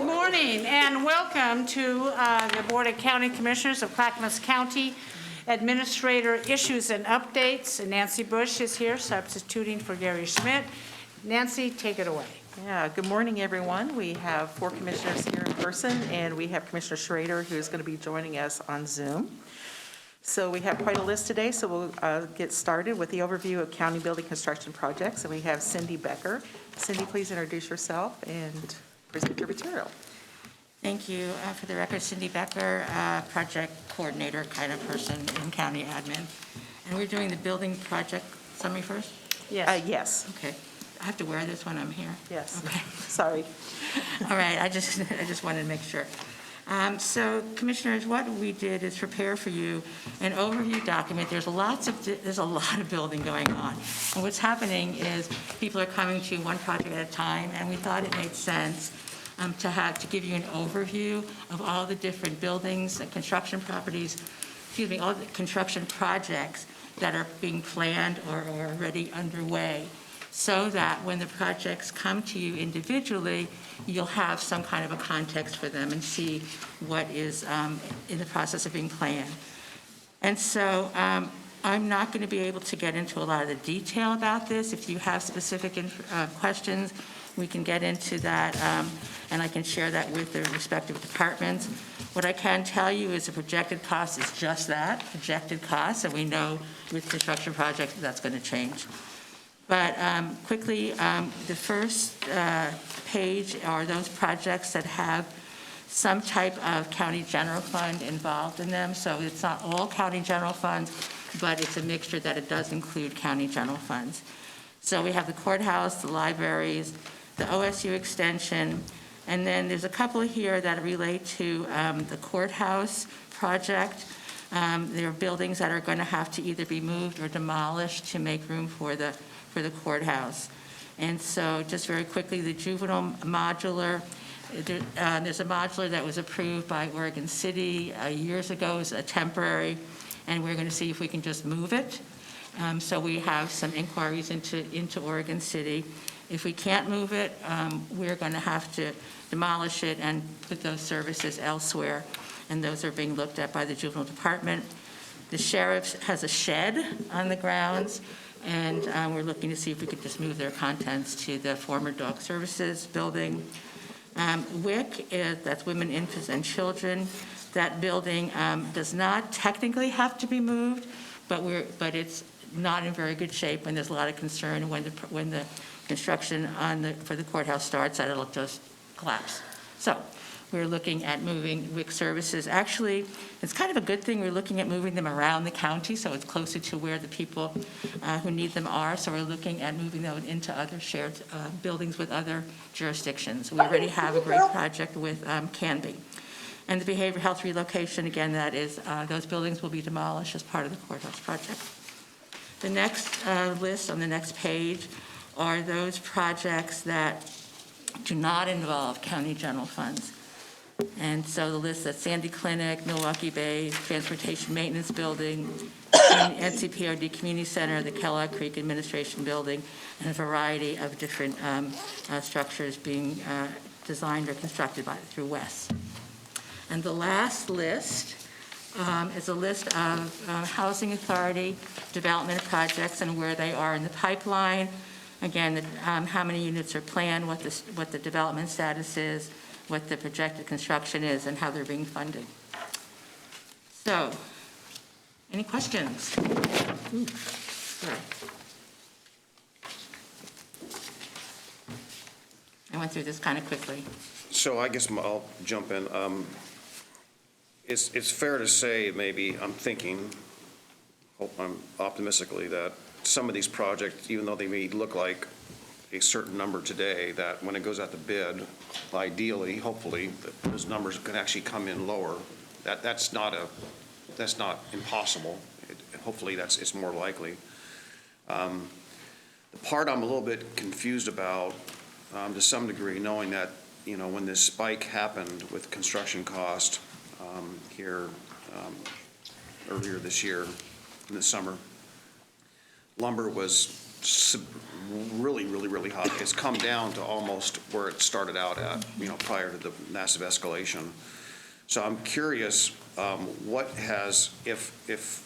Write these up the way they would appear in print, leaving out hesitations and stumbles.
morning and welcome to the Board of County Commissioners of Clackamas County. Administrator issues and updates. Nancy Bush is here substituting for Gary Schmidt. Nancy, take it away. Yeah, good morning, everyone. We have 4 commissioners here in person, and we have Commissioner Schrader, who's going to be joining us on Zoom. So we have quite a list today, so we'll get started with the overview of county building construction projects. And we have Cindy Becker. Cindy, please introduce yourself and present your material. Thank you. For the record, Cindy Becker, project coordinator kind of person in county admin. And we're doing the building project summary first? Yes. Yes. Okay. I have to wear this when I'm here? Yes. Okay. Sorry. All right. I just wanted to make sure. So, commissioners, what we did is prepare for you an overview document. There's a lot of building going on. And what's happening is people are coming to one project at a time, and we thought it made sense to give you an overview of all the different buildings and construction properties, all the construction projects that are being planned or are already underway, so that when the projects come to you individually, you'll have some kind of a context for them and see what is in the process of being planned. And so I'm not going to be able to get into a lot of the detail about this. If you have specific questions, we can get into that, and I can share that with the respective departments. What I can tell you is the projected cost is just that, projected cost, and we know with construction projects that's going to change. But quickly, the first page are those projects that have some type of county general fund involved in them. So it's not all county general funds, but it's a mixture that it does include county general funds. So we have the courthouse, the libraries, the OSU extension, and then there's a couple here that relate to the courthouse project. There are buildings that are going to have to either be moved or demolished to make room for the courthouse. And so just very quickly, the juvenile modular, there's a modular that was approved by Oregon City years ago as a temporary, and we're going to see if we can just move it. So we have some inquiries into Oregon City. If we can't move it, we're going to have to demolish it and put those services elsewhere, and those are being looked at by the juvenile department. The sheriff has a shed on the grounds, and we're looking to see if we could just move their contents to the former dog services building. WIC, that's Women, Infants, and Children. That building does not technically have to be moved, but it's not in very good shape, and there's a lot of concern when the construction for the courthouse starts that it'll just collapse. So we're looking at moving WIC services. Actually, it's kind of a good thing. We're looking at moving them around the county, so it's closer to where the people who need them are. So we're looking at moving them into other shared buildings with other jurisdictions. We already have a great project with Canby. And the behavioral health relocation, again, that is, those buildings will be demolished as part of the courthouse project. The next list on the next page are those projects that do not involve county general funds. And so the list that's Sandy Clinic, Milwaukee Bay, Transportation Maintenance Building, NCPRD Community Center, the Kellogg Creek Administration Building, and a variety of different structures being designed or constructed through WES. And the last list is a list of Housing Authority development projects and where they are in the pipeline. Again, how many units are planned, what the development status is, what the projected construction is, and how they're being funded. So, any questions? Sorry. I went through this kind of quickly. So I guess I'll jump in. It's fair to say, maybe, I'm optimistically, that some of these projects, even though they may look like a certain number today, that when it goes out to bid, ideally, hopefully, that those numbers can actually come in lower. That's not impossible. Hopefully, it's more likely. The part I'm a little bit confused about, to some degree, knowing that when this spike happened with construction cost here earlier this year in the summer, lumber was really, really, really high. It's come down to almost where it started out at, prior to the massive escalation. So I'm curious, what has, if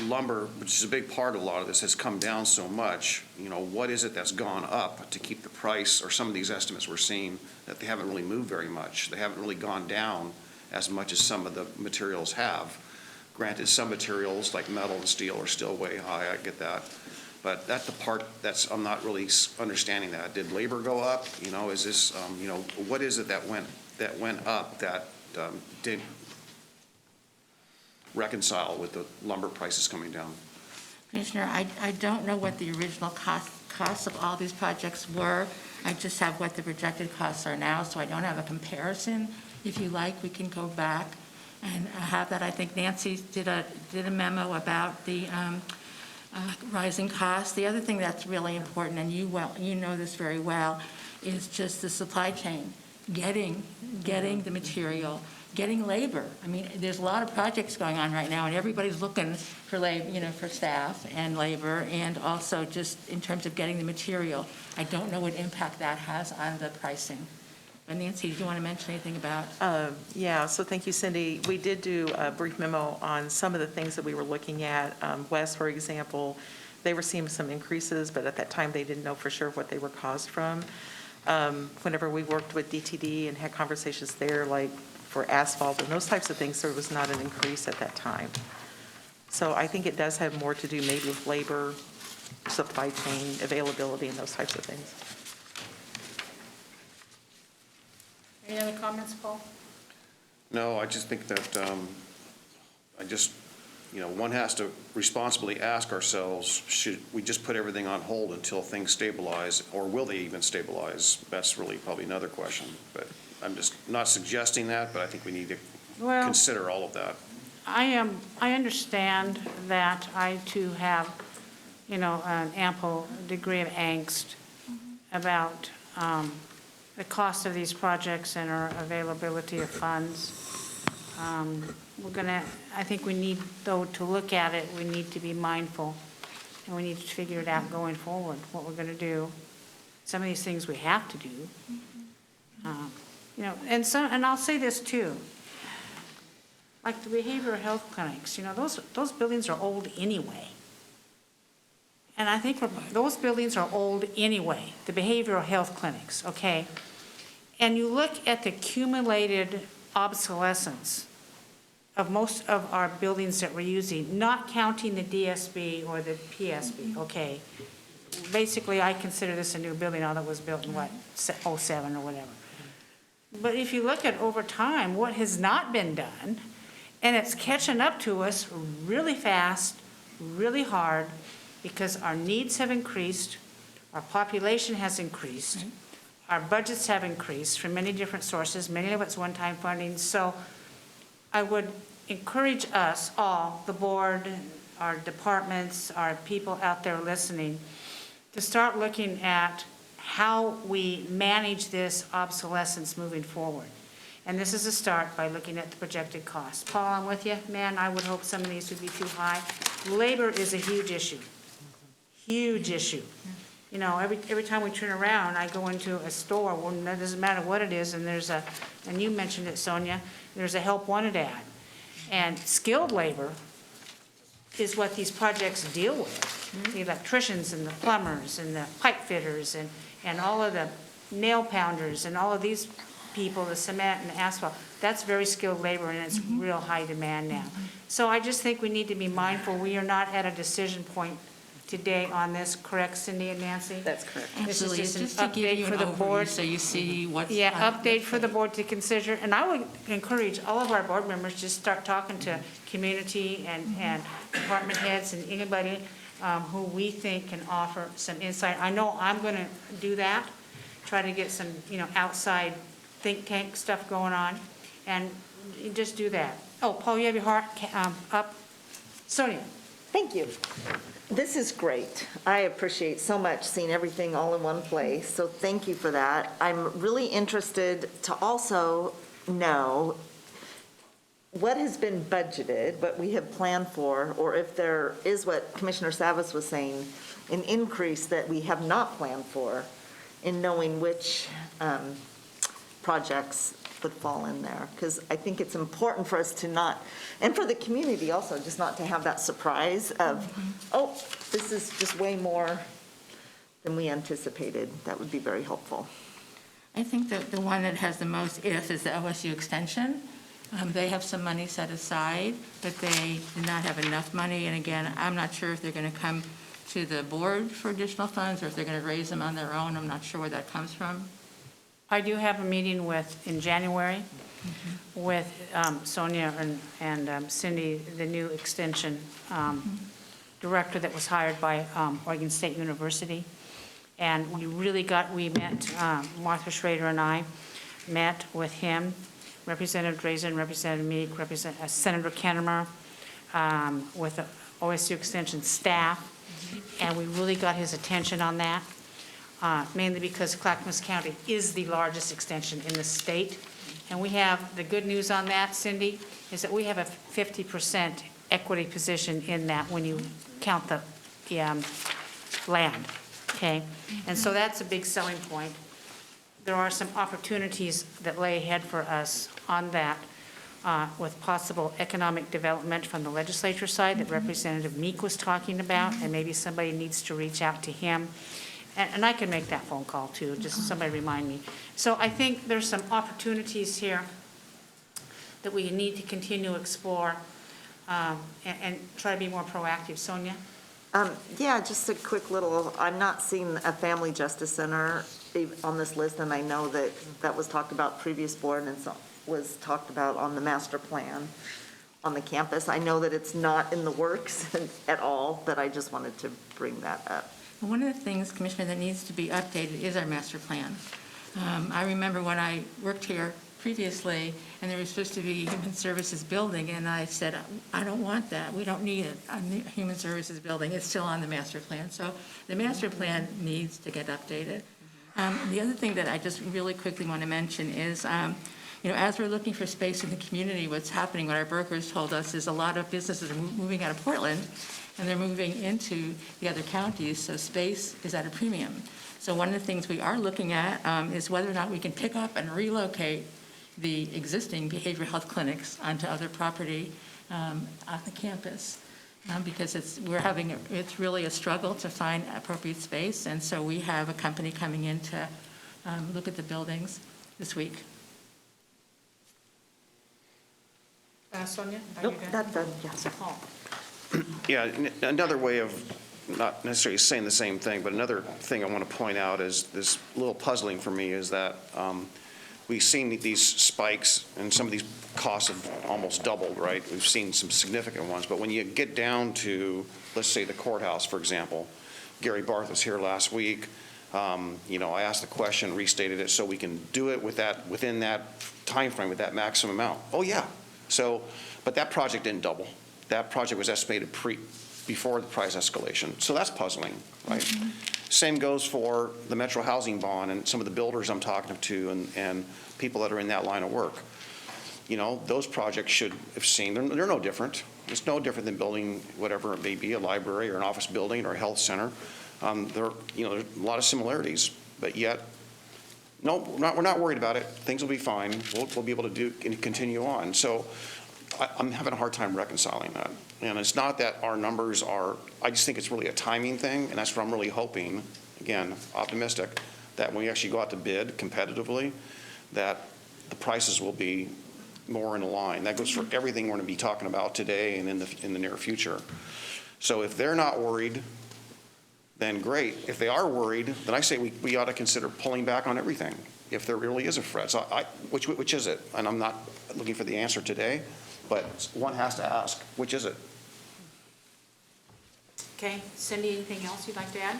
lumber, which is a big part of a lot of this, has come down so much, what is it that's gone up to keep the price, or some of these estimates we're seeing, that they haven't really moved very much. They haven't really gone down as much as some of the materials have. Granted, some materials like metal and steel are still way high, I get that. But that's the part I'm not really understanding that. Did labor go up? Is this, what is it that went up that did reconcile with the lumber prices coming down? Commissioner, I don't know what the original costs of all these projects were. I just have what the projected costs are now, so I don't have a comparison. If you like, we can go back and have that. I think Nancy did a memo about the rising costs. The other thing that's really important, and you know this very well, is just the supply chain, getting the material, getting labor. I mean, there's a lot of projects going on right now, and everybody's looking for labor, for staff and labor, and also just in terms of getting the material. I don't know what impact that has on the pricing. But Nancy, do you want to mention anything about? Yeah, so thank you, Cindy. We did do a brief memo on some of the things that we were looking at. West, for example, they were seeing some increases, but at that time, they didn't know for sure what they were caused from. Whenever we worked with DTD and had conversations there, like for asphalt and those types of things, there was not an increase at that time. So I think it does have more to do maybe with labor, supply chain availability, and those types of things. Any other comments, Paul? No, I just think that, one has to responsibly ask ourselves, should we just put everything on hold until things stabilize, or will they even stabilize? That's really probably another question, but I'm just not suggesting that, but I think we need to consider all of that. I understand that I too have, an ample degree of angst about the cost of these projects and our availability of funds. I think we need, though, to look at it, we need to be mindful, and we need to figure it out going forward, what we're going to do. Some of these things we have to do. And I'll say this too, like the behavioral health clinics, those buildings are old anyway. And I think those buildings are old anyway, the behavioral health clinics, okay? And you look at the accumulated obsolescence of most of our buildings that we're using, not counting the DSB or the PSB, okay? Basically, I consider this a new building, although it was built in, 07 or whatever. But if you look at over time, what has not been done, and it's catching up to us really fast, really hard, because our needs have increased, our population has increased, our budgets have increased from many different sources, many of it's one-time funding. So I would encourage us all, the board, our departments, our people out there listening, to start looking at how we manage this obsolescence moving forward. And this is a start by looking at the projected costs. Paul, I'm with you. Man, I would hope some of these would be too high. Labor is a huge issue. Huge issue. Every time we turn around, I go into a store, well, it doesn't matter what it is, and and you mentioned it, Sonia, there's a help wanted ad. And skilled labor is what these projects deal with. The electricians and the plumbers and the pipe fitters and all of the nail pounders and all of these people, the cement and asphalt, that's very skilled labor, and it's real high demand now. So I just think we need to be mindful. We are not at a decision point today on this, correct, Cindy and Nancy? That's correct. This is Absolutely. just It's an just to give update you for an the overview board. so you see what's. Yeah, update for the board to consider, and I would encourage all of our board members to start talking to community and department heads and anybody who we think can offer some insight. I know I'm going to do that, try to get some, outside think tank stuff going on, and just do that. Oh, Paul, you have your heart up. Sonia. Thank you. This is great. I appreciate so much seeing everything all in one place, so thank you for that. I'm really interested to also know what has been budgeted, what we have planned for, or if there is what Commissioner Savas was saying, an increase that we have not planned for in knowing which projects would fall in there. Because I think it's important for us to not, and for the community also, just not to have that surprise of, oh, this is just way more than we anticipated. That would be very helpful. I think that the one that has the most if is the OSU extension. They have some money set aside, but they do not have enough money. And again, I'm not sure if they're going to come to the board for additional funds or if they're going to raise them on their own. I'm not sure where that comes from. I do have a meeting in January with Sonia and Cindy, the new extension director that was hired by Oregon State University. And we met, Martha Schrader and I met with him, Representative Drazen, Representative Meek, Senator Kennemer, with the OSU Extension staff, and we really got his attention on that, mainly because Clackamas County is the largest extension in the state. And we have, the good news on that, Cindy, is that we have a 50% equity position in that when you count the land, okay? And so that's a big selling point. There are some opportunities that lay ahead for us on that with possible economic development from the legislature side that Representative Meek was talking about, and maybe somebody needs to reach out to him. And I can make that phone call too, just somebody remind me. So I think there's some opportunities here that we need to continue to explore and try to be more proactive. Sonia? Yeah, just a quick little, I'm not seeing a family justice center on this list, and I know that that was talked about previous board and was talked about on the master plan on the campus. I know that it's not in the works at all, but I just wanted to bring that up. One of the things, Commissioner, that needs to be updated is our master plan. I remember when I worked here previously, and there was supposed to be a human services building, and I said, I don't want that. We don't need a human services building. It's still on the master plan. So the master plan needs to get updated. The other thing that I just really quickly want to mention is, as we're looking for space in the community, what's happening, what our brokers told us is a lot of businesses are moving out of Portland, and they're moving into the other counties, so space is at a premium. So one of the things we are looking at is whether or not we can pick up and relocate the existing behavioral health clinics onto other property on the campus. Because it's really a struggle to find appropriate space, and so we have a company coming in to look at the buildings this week. Sonia? Nope, that's done, yes. Yeah, another way of not necessarily saying the same thing, but another thing I want to point out is this little puzzling for me is that we've seen these spikes and some of these costs have almost doubled, right? We've seen some significant ones, but when you get down to, let's say, the courthouse, for example, Gary Barth was here last week. I asked the question, restated it, so we can do it within that time frame with that maximum amount. Oh, yeah. So, but that project didn't double. That project was estimated before the price escalation. So that's puzzling, right? Mm-hmm. Same goes for the Metro Housing Bond and some of the builders I'm talking to and people that are in that line of work. Those projects should have seen, they're no different. It's no different than building whatever it may be, a library or an office building or a health center. There's a lot of similarities, but yet, no, we're not worried about it. Things will be fine. We'll be able to do and continue on. So I'm having a hard time reconciling that. And it's not that our numbers are, I just think it's really a timing thing, and that's what I'm really hoping, again, optimistic, that when we actually go out to bid competitively, that the prices will be more in line. That goes for everything we're going to be talking about today and in the near future. So if they're not worried, then great. If they are worried, then I say we ought to consider pulling back on everything if there really is a threat. So which is it? And I'm not looking for the answer today, but one has to ask, which is it? Okay, Cindy, anything else you'd like to add?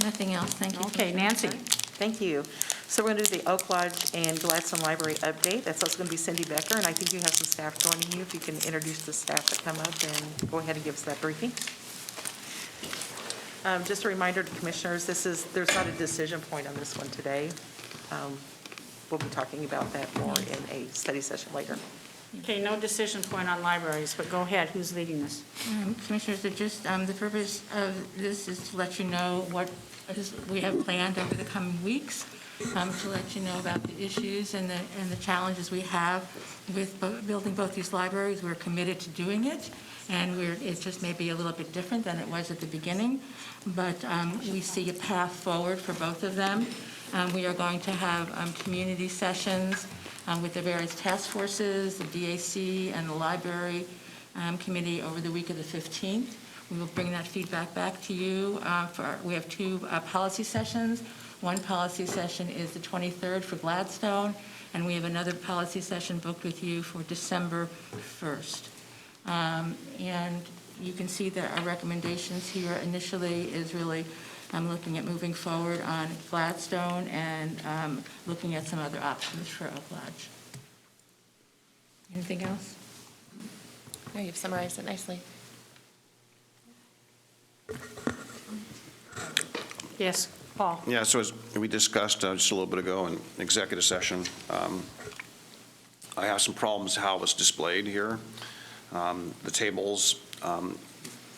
Nothing else, thank you. Okay, Nancy. Thank you. So we're going to do the Oak Lodge and Glaston Library update. That's also going to be Cindy Becker, and I think you have some staff joining you. If you can introduce the staff that come up and go ahead and give us that briefing. Just a reminder to commissioners, there's not a decision point on this one today. We'll be talking about that more in a study session later. Okay, no decision point on libraries, but go ahead, who's leading this? Commissioners, the purpose of this is to let you know what we have planned over the coming weeks, to let you know about the issues and the challenges we have with building both these libraries. We're committed to doing it, and it just may be a little bit different than it was at the beginning, but we see a path forward for both of them. We are going to have community sessions with the various task forces, the DAC, and the library committee over the week of the 15th. We will bring that feedback back to you. We have 2 policy sessions. One policy session is the 23rd for Gladstone, and we have another policy session booked with you for December 1st. And you can see that our recommendations here initially is really looking at moving forward on Gladstone and looking at some other options for Oak Lodge. Anything else? No, you've summarized it nicely. Yes, Paul? Yeah, so as we discussed just a little bit ago in executive session, I have some problems how it's displayed here. The tables,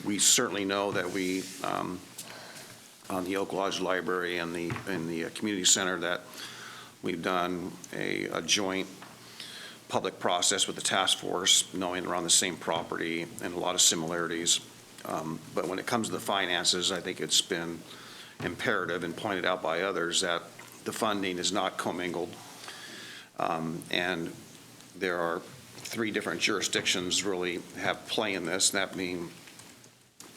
we certainly know that we, on the Oak Lodge Library and the community center, that we've done a joint public process with the task force, knowing they're on the same property and a lot of similarities. But when it comes to the finances, I think it's been imperative and pointed out by others that the funding is not commingled. And there are 3 different jurisdictions really have play in this, that being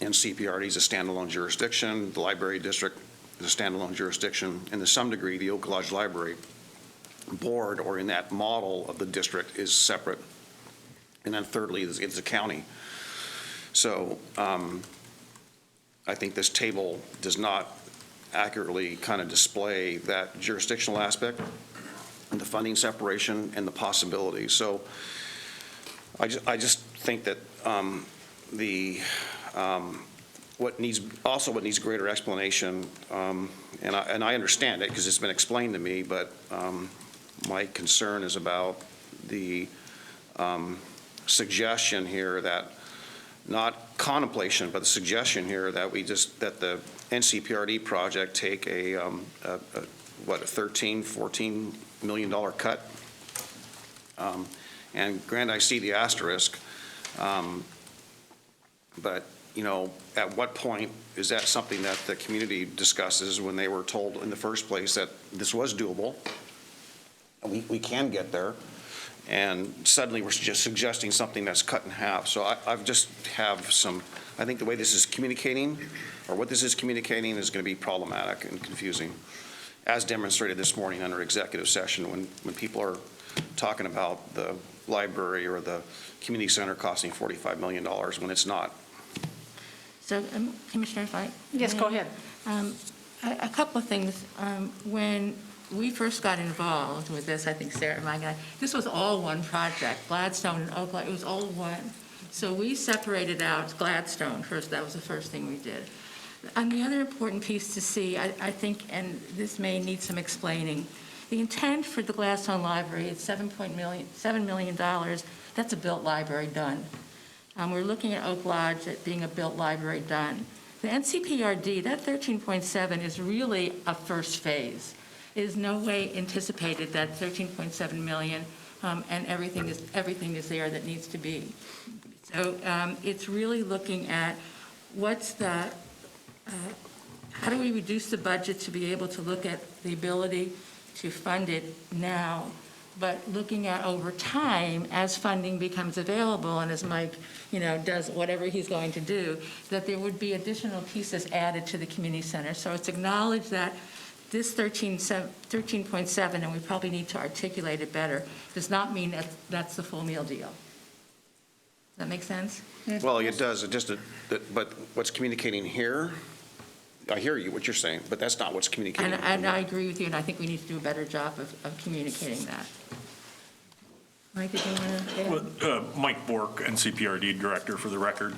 NCPRD is a standalone jurisdiction, the library district is a standalone jurisdiction, and to some degree, the Oak Lodge Library Board, or in that model of the district, is separate. And then thirdly, it's a county. So I think this table does not accurately kind of display that jurisdictional aspect and the funding separation and the possibilities. So I just think that what needs greater explanation, and I understand it because it's been explained to me, but my concern is about the suggestion here that, not contemplation, but the suggestion here that that the NCPRD project take a $13-14 million cut. And granted, I see the asterisk, but, at what point is that something that the community discusses when they were told in the first place that this was doable? We can get there. And suddenly we're just suggesting something that's cut in half. So I just have I think the way this is communicating, or what this is communicating, is going to be problematic and confusing, as demonstrated this morning under executive session when people are talking about the library or the community center costing $45 million when it's not. So, Commissioner, if I... Yes, go ahead. A couple of things. When we first got involved with this, I think Sarah and I, this was all one project, Gladstone and Oak Lodge, it was all one. So we separated out Gladstone first, that was the first thing we did. And the other important piece to see, I think, and this may need some explaining, the intent for the Gladstone Library is $7 million. That's a built library done. We're looking at Oak Lodge at being a built library done. The NCPRD, that 13.7 is really a first phase. It is no way anticipated that 13.7 million and everything is there that needs to be. So it's really looking at how do we reduce the budget to be able to look at the ability to fund it now, but looking at over time as funding becomes available and as Mike, does whatever he's going to do, that there would be additional pieces added to the community center. So it's acknowledged that this 13.7, and we probably need to articulate it better, does not mean that that's the full meal deal. Does that make sense? Well, it does. But what's communicating here, I hear you, what you're saying, but that's not what's communicating. And I agree with you, and I think we need to do a better job of communicating that. Mike, did you want to add? Mike Bork, NCPRD Director, for the record.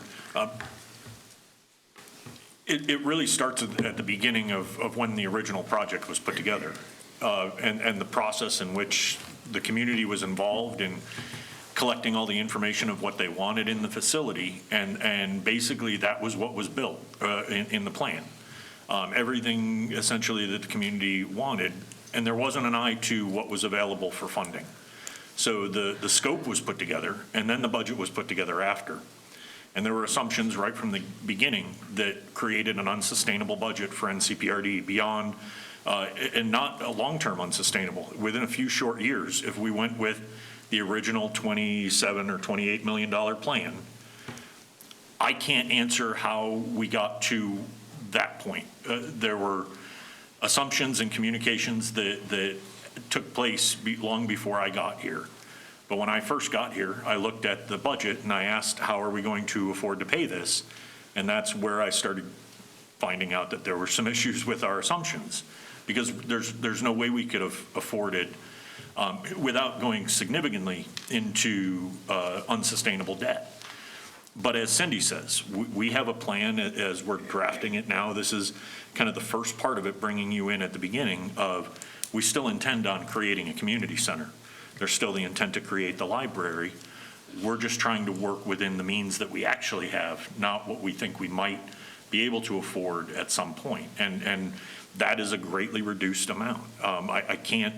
It really starts at the beginning of when the original project was put together, and the process in which the community was involved in collecting all the information of what they wanted in the facility, and basically that was what was built in the plan. Everything essentially that the community wanted, and there wasn't an eye to what was available for funding. So the scope was put together, and then the budget was put together after. And there were assumptions right from the beginning that created an unsustainable budget for NCPRD beyond, and not a long-term unsustainable. Within a few short years, if we went with the original $27 or $28 million plan, I can't answer how we got to that point. There were assumptions and communications that took place long before I got here. But when I first got here, I looked at the budget and I asked, how are we going to afford to pay this? And that's where I started finding out that there were some issues with our assumptions, because there's no way we could have afforded, without going significantly into unsustainable debt. But as Cindy says, we have a plan as we're drafting it now. This is kind of the first part of it, bringing you in at the beginning of, we still intend on creating a community center. There's still the intent to create the library. We're just trying to work within the means that we actually have, not what we think we might be able to afford at some point. And that is a greatly reduced amount. I can't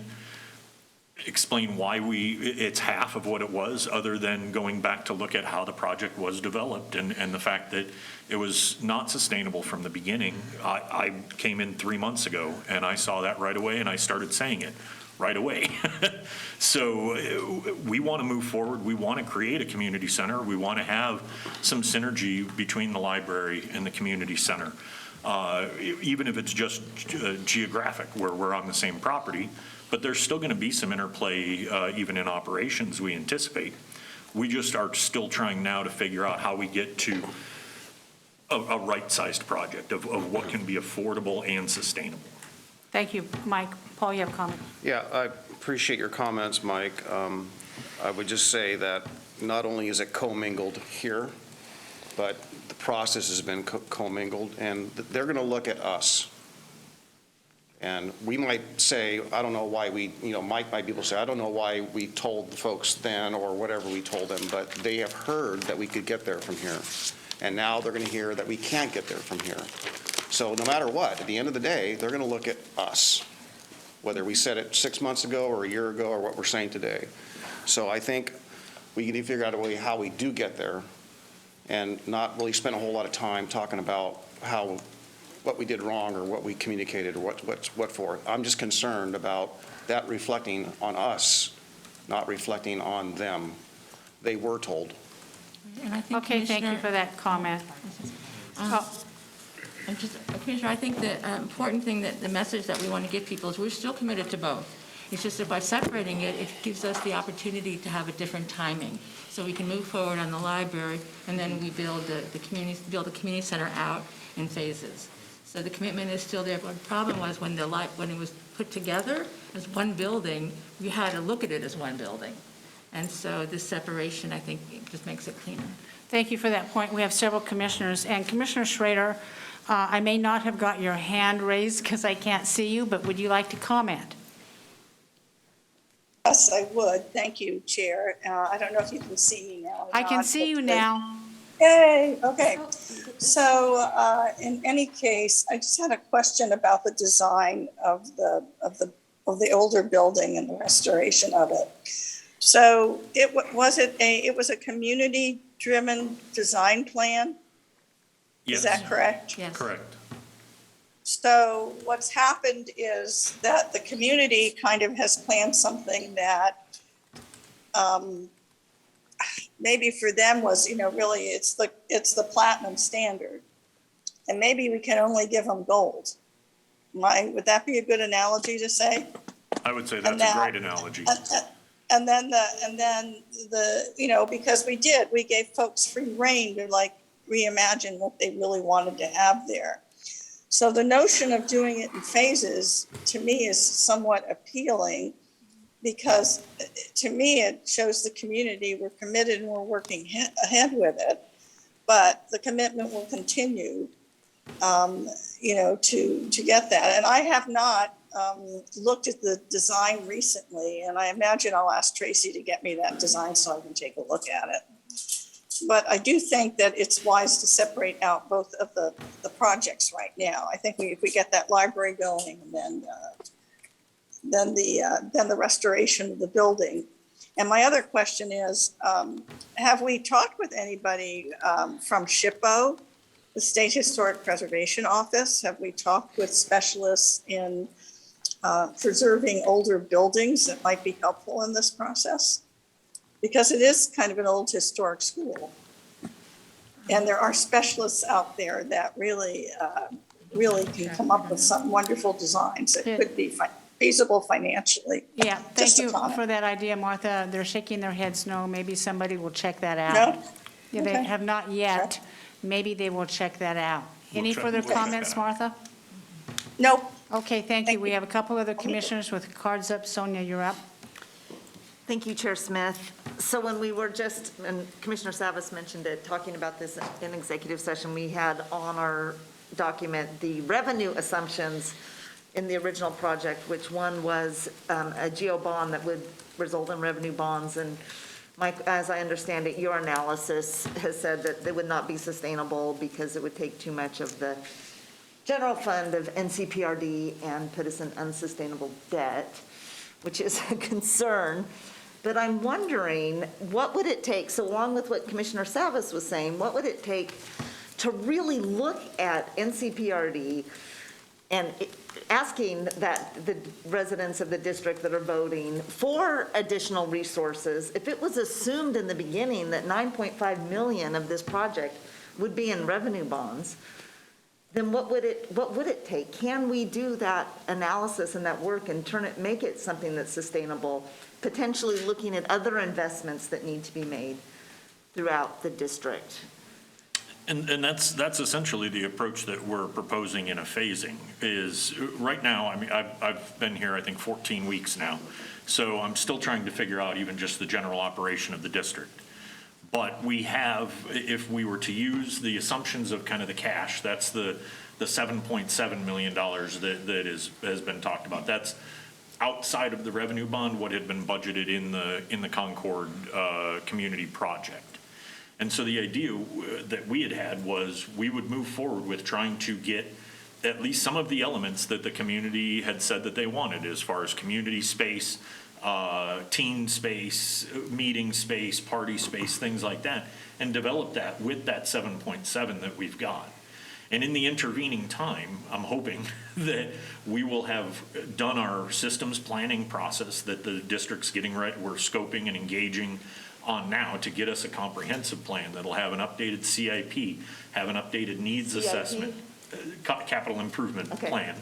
explain why it's half of what it was, other than going back to look at how the project was developed and the fact that it was not sustainable from the beginning. I came in 3 months ago and I saw that right away, and I started saying it right away. So we want to move forward. We want to create a community center. We want to have some synergy between the library and the community center, even if it's just geographic, where we're on the same property. But there's still going to be some interplay, even in operations, we anticipate. We just are still trying now to figure out how we get to a right-sized project of what can be affordable and sustainable. Thank you, Mike. Paul, you have a comment? Yeah, I appreciate your comments, Mike. I would just say that not only is it commingled here, but the process has been commingled, and they're going to look at us. And we might say, I don't know why Mike might be able to say, I don't know why we told the folks then or whatever we told them, but they have heard that we could get there from here. And now they're going to hear that we can't get there from here. So no matter what, at the end of the day, they're going to look at us, whether we said it 6 months ago or a year ago or what we're saying today. So I think we need to figure out a way how we do get there and not really spend a whole lot of time talking about what we did wrong or what we communicated or what for. I'm just concerned about that reflecting on us, not reflecting on them. They were told. And I think, Okay, thank you for that comment. Commissioner, I think the important thing, that the message that we want to give people is we're still committed to both. It's just that by separating it, it gives us the opportunity to have a different timing. So we can move forward on the library, and then we build the community center out in phases. So the commitment is still there. But the problem was when it was put together as one building, we had to look at it as one building. And so this separation, I think, just makes it cleaner. Thank you for that point. We have several commissioners. And Commissioner Schrader, I may not have got your hand raised because I can't see you, but would you like to comment? Yes, I would. Thank you, Chair. I don't know if you can see me now. I can see you now. Yay, okay. So in any case, I just had a question about the design of the older building and the restoration of it. So it was a community-driven design plan? Yes. Is that correct? Yes. Correct. So what's happened is that the community kind of has planned something that maybe for them was, really it's the platinum standard. And maybe we can only give them gold. Would that be a good analogy to say? I would say that's a great analogy. And then because we gave folks free rein to reimagine what they really wanted to have there. So the notion of doing it in phases, to me, is somewhat appealing, because to me, it shows the community we're committed and we're working ahead with it, but the commitment will continue, to get that. And I have not looked at the design recently, and I imagine I'll ask Tracy to get me that design so I can take a look at it. But I do think that it's wise to separate out both of the projects right now. I think if we get that library going, and then the restoration of the building. And my other question is, have we talked with anybody from SHPO, the State Historic Preservation Office? Have we talked with specialists in preserving older buildings that might be helpful in this process? Because it is kind of an old historic school. And there are specialists out there that really can come up with some wonderful designs that could be feasible financially. Yeah, thank Just a you comment. for that idea, Martha. They're shaking their heads no. Maybe somebody will check that out. No? Yeah, they Okay. have not yet. Maybe they will check that out. Any check- further we'll check comments, that out. Martha? Nope. Okay, thank you. Thank We you. have a couple other commissioners with cards up. Sonia, you're up. Thank you, Chair Smith. So when we were just, and Commissioner Savas mentioned it, talking about this in executive session, we had on our document the revenue assumptions in the original project, which one was a GO bond that would result in revenue bonds. And Mike, as I understand it, your analysis has said that they would not be sustainable because it would take too much of the general fund of NCPRD and put us in unsustainable debt, which is a concern. But I'm wondering, what would it take, so along with what Commissioner Savas was saying, what would it take to really look at NCPRD and asking that the residents of the district that are voting for additional resources? If it was assumed in the beginning that 9.5 million of this project would be in revenue bonds, then what would it take? Can we do that analysis and that work and make it something that's sustainable, potentially looking at other investments that need to be made throughout the district? And that's essentially the approach that we're proposing in a phasing, is right now, I mean, I've been here, I think, 14 weeks now. So I'm still trying to figure out even just the general operation of the district. But we have, if we were to use the assumptions of kind of the cash, that's the $7.7 million that has been talked about. That's outside of the revenue bond, what had been budgeted in the Concord community project. And so the idea that we had was we would move forward with trying to get at least some of the elements that the community had said that they wanted, as far as community space, teen space, meeting space, party space, things like that, and develop that with that 7.7 that we've got. And in the intervening time, I'm hoping that we will have done our systems planning process that the district's getting right, we're scoping and engaging on now to get us a comprehensive plan that'll have an updated CIP, have an updated needs CIP? assessment, capital improvement Okay. plan.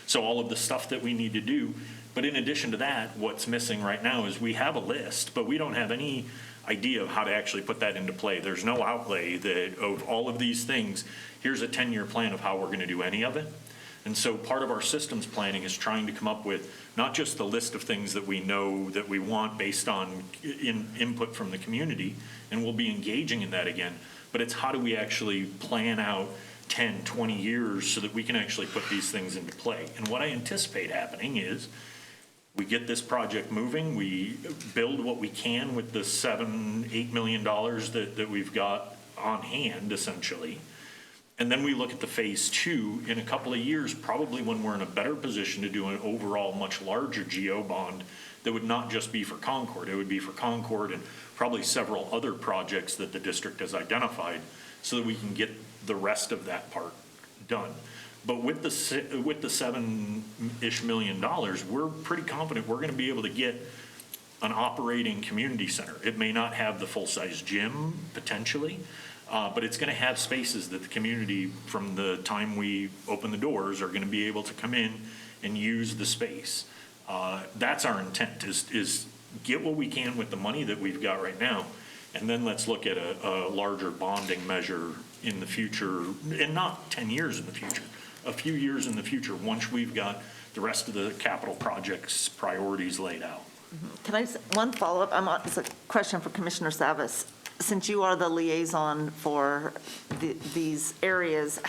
So all of the stuff that we need to do. But in addition to that, what's missing right now is we have a list, but we don't have any idea of how to actually put that into play. There's no outlay that of all of these things, here's a 10-year plan of how we're going to do any of it. And so part of our systems planning is trying to come up with not just the list of things that we know that we want based on input from the community, and we'll be engaging in that again, but it's how do we actually plan out 10, 20 years so that we can actually put these things into play. And what I anticipate happening is we get this project moving, we build what we can with the $7-8 million that we've got on hand, essentially. And then we look at the phase two in a couple of years, probably when we're in a better position to do an overall much larger GO bond that would not just be for Concord. It would be for Concord and probably several other projects that the district has identified so that we can get the rest of that part done. But with the $7-ish million, we're pretty confident we're going to be able to get an operating community center. It may not have the full-size gym, potentially, but it's going to have spaces that the community, from the time we open the doors, are going to be able to come in and use the space. That's our intent, is get what we can with the money that we've got right now, and then let's look at a larger bonding measure in the future, and not 10 years in the future, a few years in the future, once we've got the rest of the capital projects priorities laid out. Can I, one follow-up, it's a question for Commissioner Savas. since you are the liaison for these areas,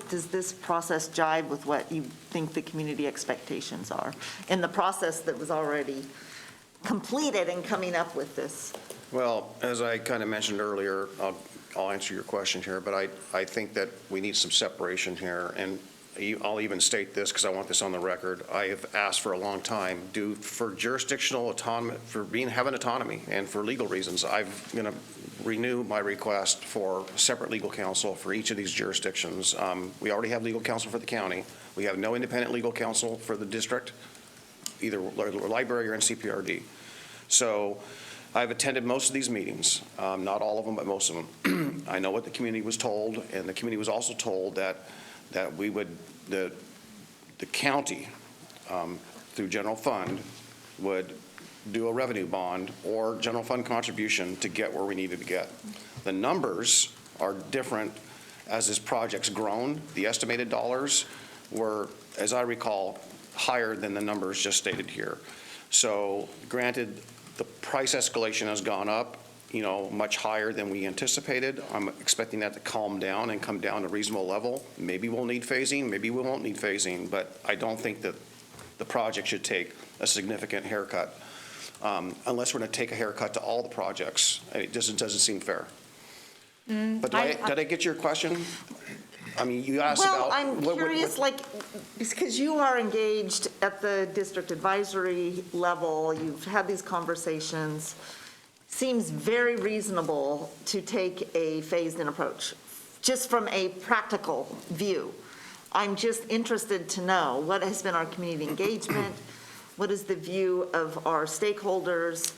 does this process jive with what you think the community expectations are in the process that was already completed and coming up with this? Well, as I kind of mentioned earlier, I'll answer your question here, but I think that we need some separation here, and I'll even state this because I want this on the record. I have asked for a long time, for jurisdictional autonomy, having autonomy, and for legal reasons, I'm going to renew my request for separate legal counsel for each of these jurisdictions. We already have legal counsel for the county. We have no independent legal counsel for the district, either library or NCPRD. So I've attended most of these meetings, not all of them, but most of them. I know what the community was told, and the community was also told that we would, the county, through general fund, would do a revenue bond or general fund contribution to get where we needed to get. The numbers are different as this project's grown. The estimated dollars were, as I recall, higher than the numbers just stated here. So granted, the price escalation has gone up, much higher than we anticipated. I'm expecting that to calm down and come down to a reasonable level. Maybe we'll need phasing, maybe we won't need phasing, but I don't think that the project should take a significant haircut, unless we're going to take a haircut to all the projects. It just doesn't seem fair. But did I get your question? I mean, you asked about. Well, I'm curious, because you are engaged at the district advisory level, you've had these conversations. Seems very reasonable to take a phased-in approach, just from a practical view. I'm just interested to know what has been our community engagement, what is the view of our stakeholders?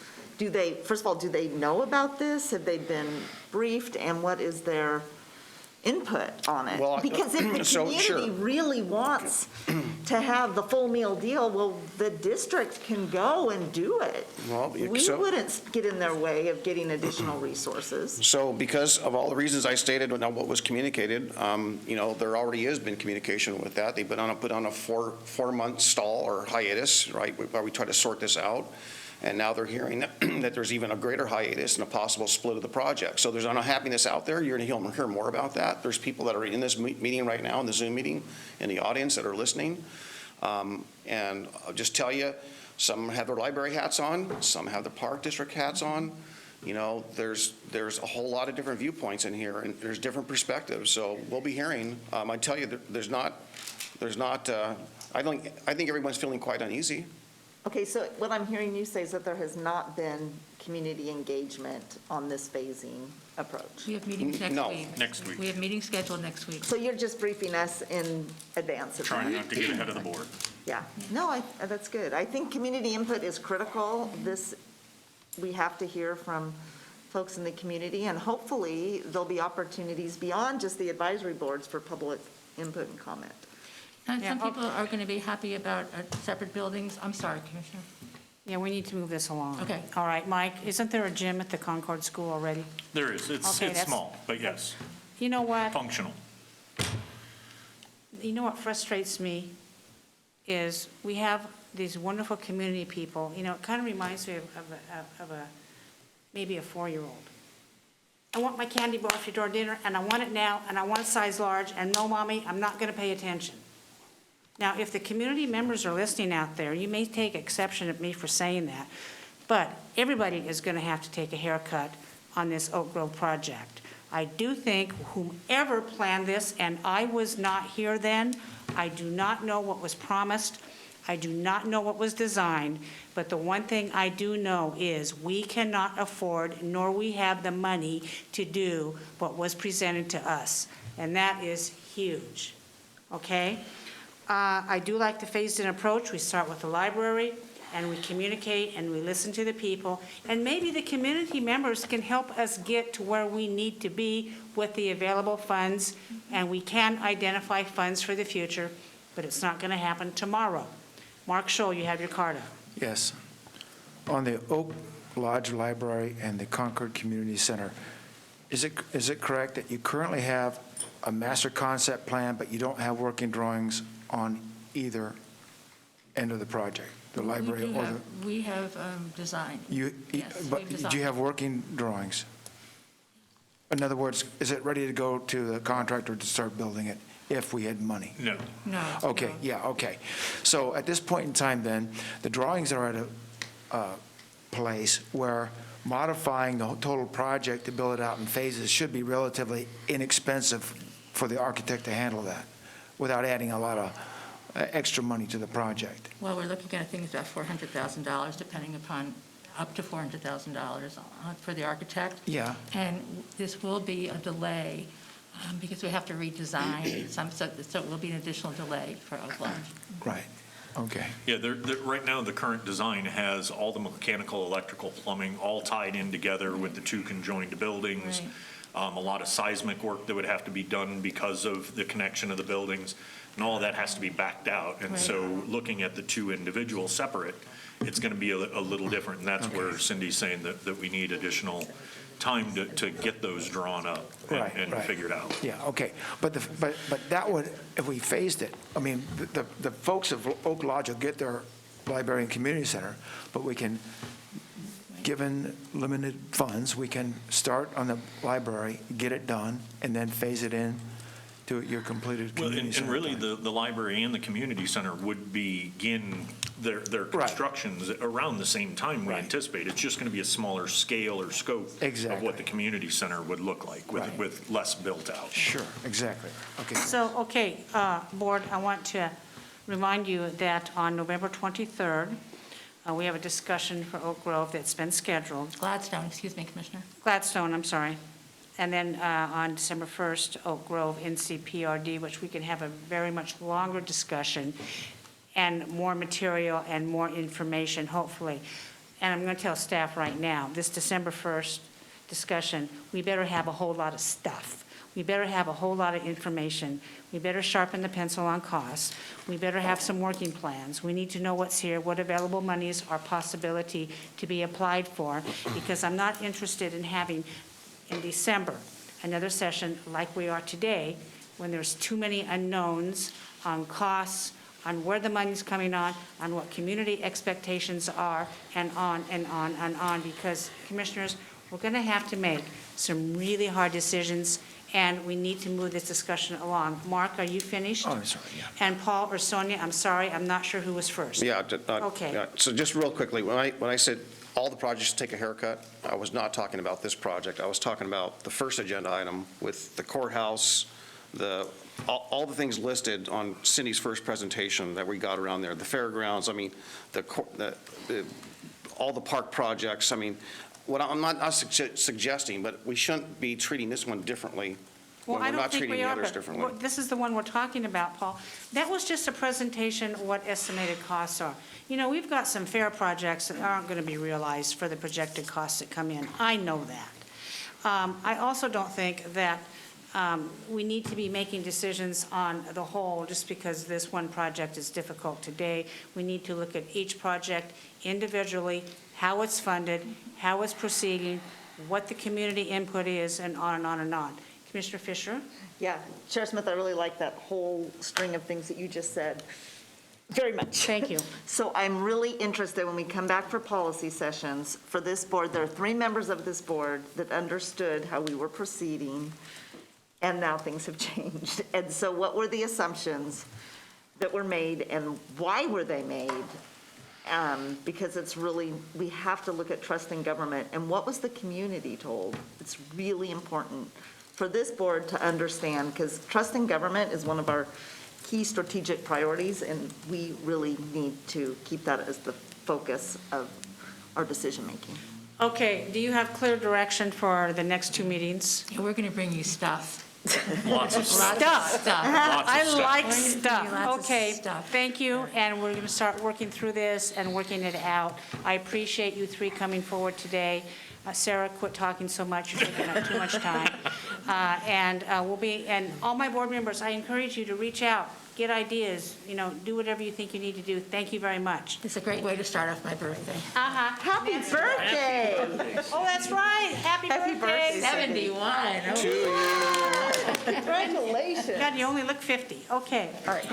First of all, do they know about this? Have they been briefed? And what is their input on it? Well, Because if the so, community sure. really wants to have the full meal deal, well, the district can go and do it. Well, We wouldn't get in their way of getting additional resources. So because of all the reasons I stated and what was communicated, there already has been communication with that. They've been put on a four-month stall or hiatus, right, where we try to sort this out. And now they're hearing that there's even a greater hiatus and a possible split of the project. So there's unhappiness out there. You're going to hear more about that. There's people that are in this meeting right now, in the Zoom meeting, in the audience that are listening. And I'll just tell you, some have their library hats on, some have their park district hats on. There's a whole lot of different viewpoints in here, and there's different perspectives. So we'll be hearing. I tell you, I think everyone's feeling quite uneasy. Okay, so what I'm hearing you say is that there has not been community engagement on this phasing approach. We have meetings next No. week. Next week. We have meetings scheduled next week. So you're just briefing us in advance of that? Trying not to get ahead of the board. Yeah, no, that's good. I think community input is critical. We have to hear from folks in the community, and hopefully there'll be opportunities beyond just the advisory boards for public input and comment. And Yeah, some people are going to be happy about separate buildings. I'm sorry, Commissioner. Yeah, we need to move this along. Okay. All right, Mike, isn't there a gym at the Concord School already? There is. It's Okay, that's- small, but yes, You know what? functional. You know what frustrates me is we have these wonderful community people. It kind of reminds me of maybe a 4-year-old. I want my candy bar for your dinner, and I want it now, and I want it size large, and no, Mommy, I'm not going to pay attention. Now, if the community members are listening out there, you may take exception at me for saying that, but everybody is going to have to take a haircut on this Oak Grove project. I do think whomever planned this, and I was not here then, I do not know what was promised, I do not know what was designed, but the one thing I do know is we cannot afford, nor we have the money to do what was presented to us, and that is huge, okay? I do like the phased-in approach. We start with the library, and we communicate, and we listen to the people, and maybe the community members can help us get to where we need to be with the available funds, and we can identify funds for the future, but it's not going to happen tomorrow. Mark Scholl, you have your card up. Yes. On the Oak Lodge Library and the Concord Community Center, is it correct that you currently have a master concept plan, but you don't have working drawings on either end of the project, the library or the? We have design. Yes, But we've do designed. you have working drawings? In other words, is it ready to go to the contractor to start building it if we had money? No. No. Okay, yeah, okay. So at this point in time then, the drawings are at a place where modifying the total project to build it out in phases should be relatively inexpensive for the architect to handle that without adding a lot of extra money to the project. Well, we're looking at things about $400,000, depending upon, up to $400,000 for the architect. Yeah. And this will be a delay because we have to redesign some, so it will be an additional delay for Oak Lodge. Right, okay. Yeah, right now, the current design has all the mechanical, electrical, plumbing, all tied in together with the two conjoined buildings. Right. A lot of seismic work that would have to be done because of the connection of the buildings, and all of that has to be backed out. And Right. so, looking at the two individual separate, it's going to be a little different, and that's where Cindy's saying that we need additional time to get those drawn up and Right. figured out. Yeah, okay. But that would, if we phased it, I mean, the folks of Oak Lodge will get their library and community center, but we can, given limited funds, we can start on the library, get it done, and then phase it in to your completed Well, community and center. really, plan. the library and the community center would begin their constructions around the same time we Right. anticipate. It's just going to be a smaller scale or scope of Exactly. what the community center would look like Right. with less built out. Sure, exactly. Okay. So, okay, Board, I want to remind you that on November 23rd, we have a discussion for Oak Grove that's been scheduled. Gladstone, excuse me, Commissioner. Gladstone, I'm sorry. And then on December 1st, Oak Grove NCPRD, which we can have a very much longer discussion and more material and more information, hopefully. And I'm going to tell staff right now, this December 1st discussion, we better have a whole lot of stuff. We better have a whole lot of information. We better sharpen the pencil on costs. We better have some working plans. We need to know what's here, what available monies are possibility to be applied for, because I'm not interested in having in December another session like we are today, when there's too many unknowns on costs, on where the money's coming on what community expectations are, and on and on and on, because, Commissioners, we're going to have to make some really hard decisions, and we need to move this discussion along. Mark, are you finished? Oh, I'm sorry, yeah. And Paul or Sonia, I'm sorry, I'm not sure who was first. Yeah. Okay. Yeah. So just real quickly, when I said all the projects take a haircut, I was not talking about this project. I was talking about the first agenda item with the courthouse, all the things listed on Cindy's first presentation that we got around there, the fairgrounds, I mean, all the park projects. I mean, what I'm not suggesting, but we shouldn't be treating this one differently Well, when I we're don't not think treating we the are, others but differently. this is the one we're talking about, Paul. That was just a presentation of what estimated costs are. You know, we've got some fair projects that aren't going to be realized for the projected costs that come in. I know that. I also don't think that we need to be making decisions on the whole just because this one project is difficult today. We need to look at each project individually, how it's funded, how it's proceeding, what the community input is, and on and on and on. Commissioner Fisher? Yeah, Chair Smith, I really like that whole string of things that you just said, very much. Thank you. So I'm really interested when we come back for policy sessions for this board, there are 3 members of this board that understood how we were proceeding, and now things have changed. And so what were the assumptions that were made, and why were they made? Because it's really, we have to look at trust in government, and what was the community told? It's really important for this board to understand, because trust in government is one of our key strategic priorities, and we really need to keep that as the focus of our decision-making. Okay, do you have clear direction for the next 2 meetings? Yeah, we're going to bring you stuff. Lots of stuff. Stuff. Stuff. I stuff. like We're gonna give you stuff. lots of Okay, stuff. thank you, and we're going to start working through this and working it out. I appreciate you 3 coming forward today. Sarah, quit talking so much, you're taking up too much time. And all my board members, I encourage you to reach out, get ideas, do whatever you think you need to do. Thank you very much. It's a great way to start off my birthday. Happy birthday! Oh, that's right, happy birthday. 71. Congratulations. God, you only look 50, okay. All right.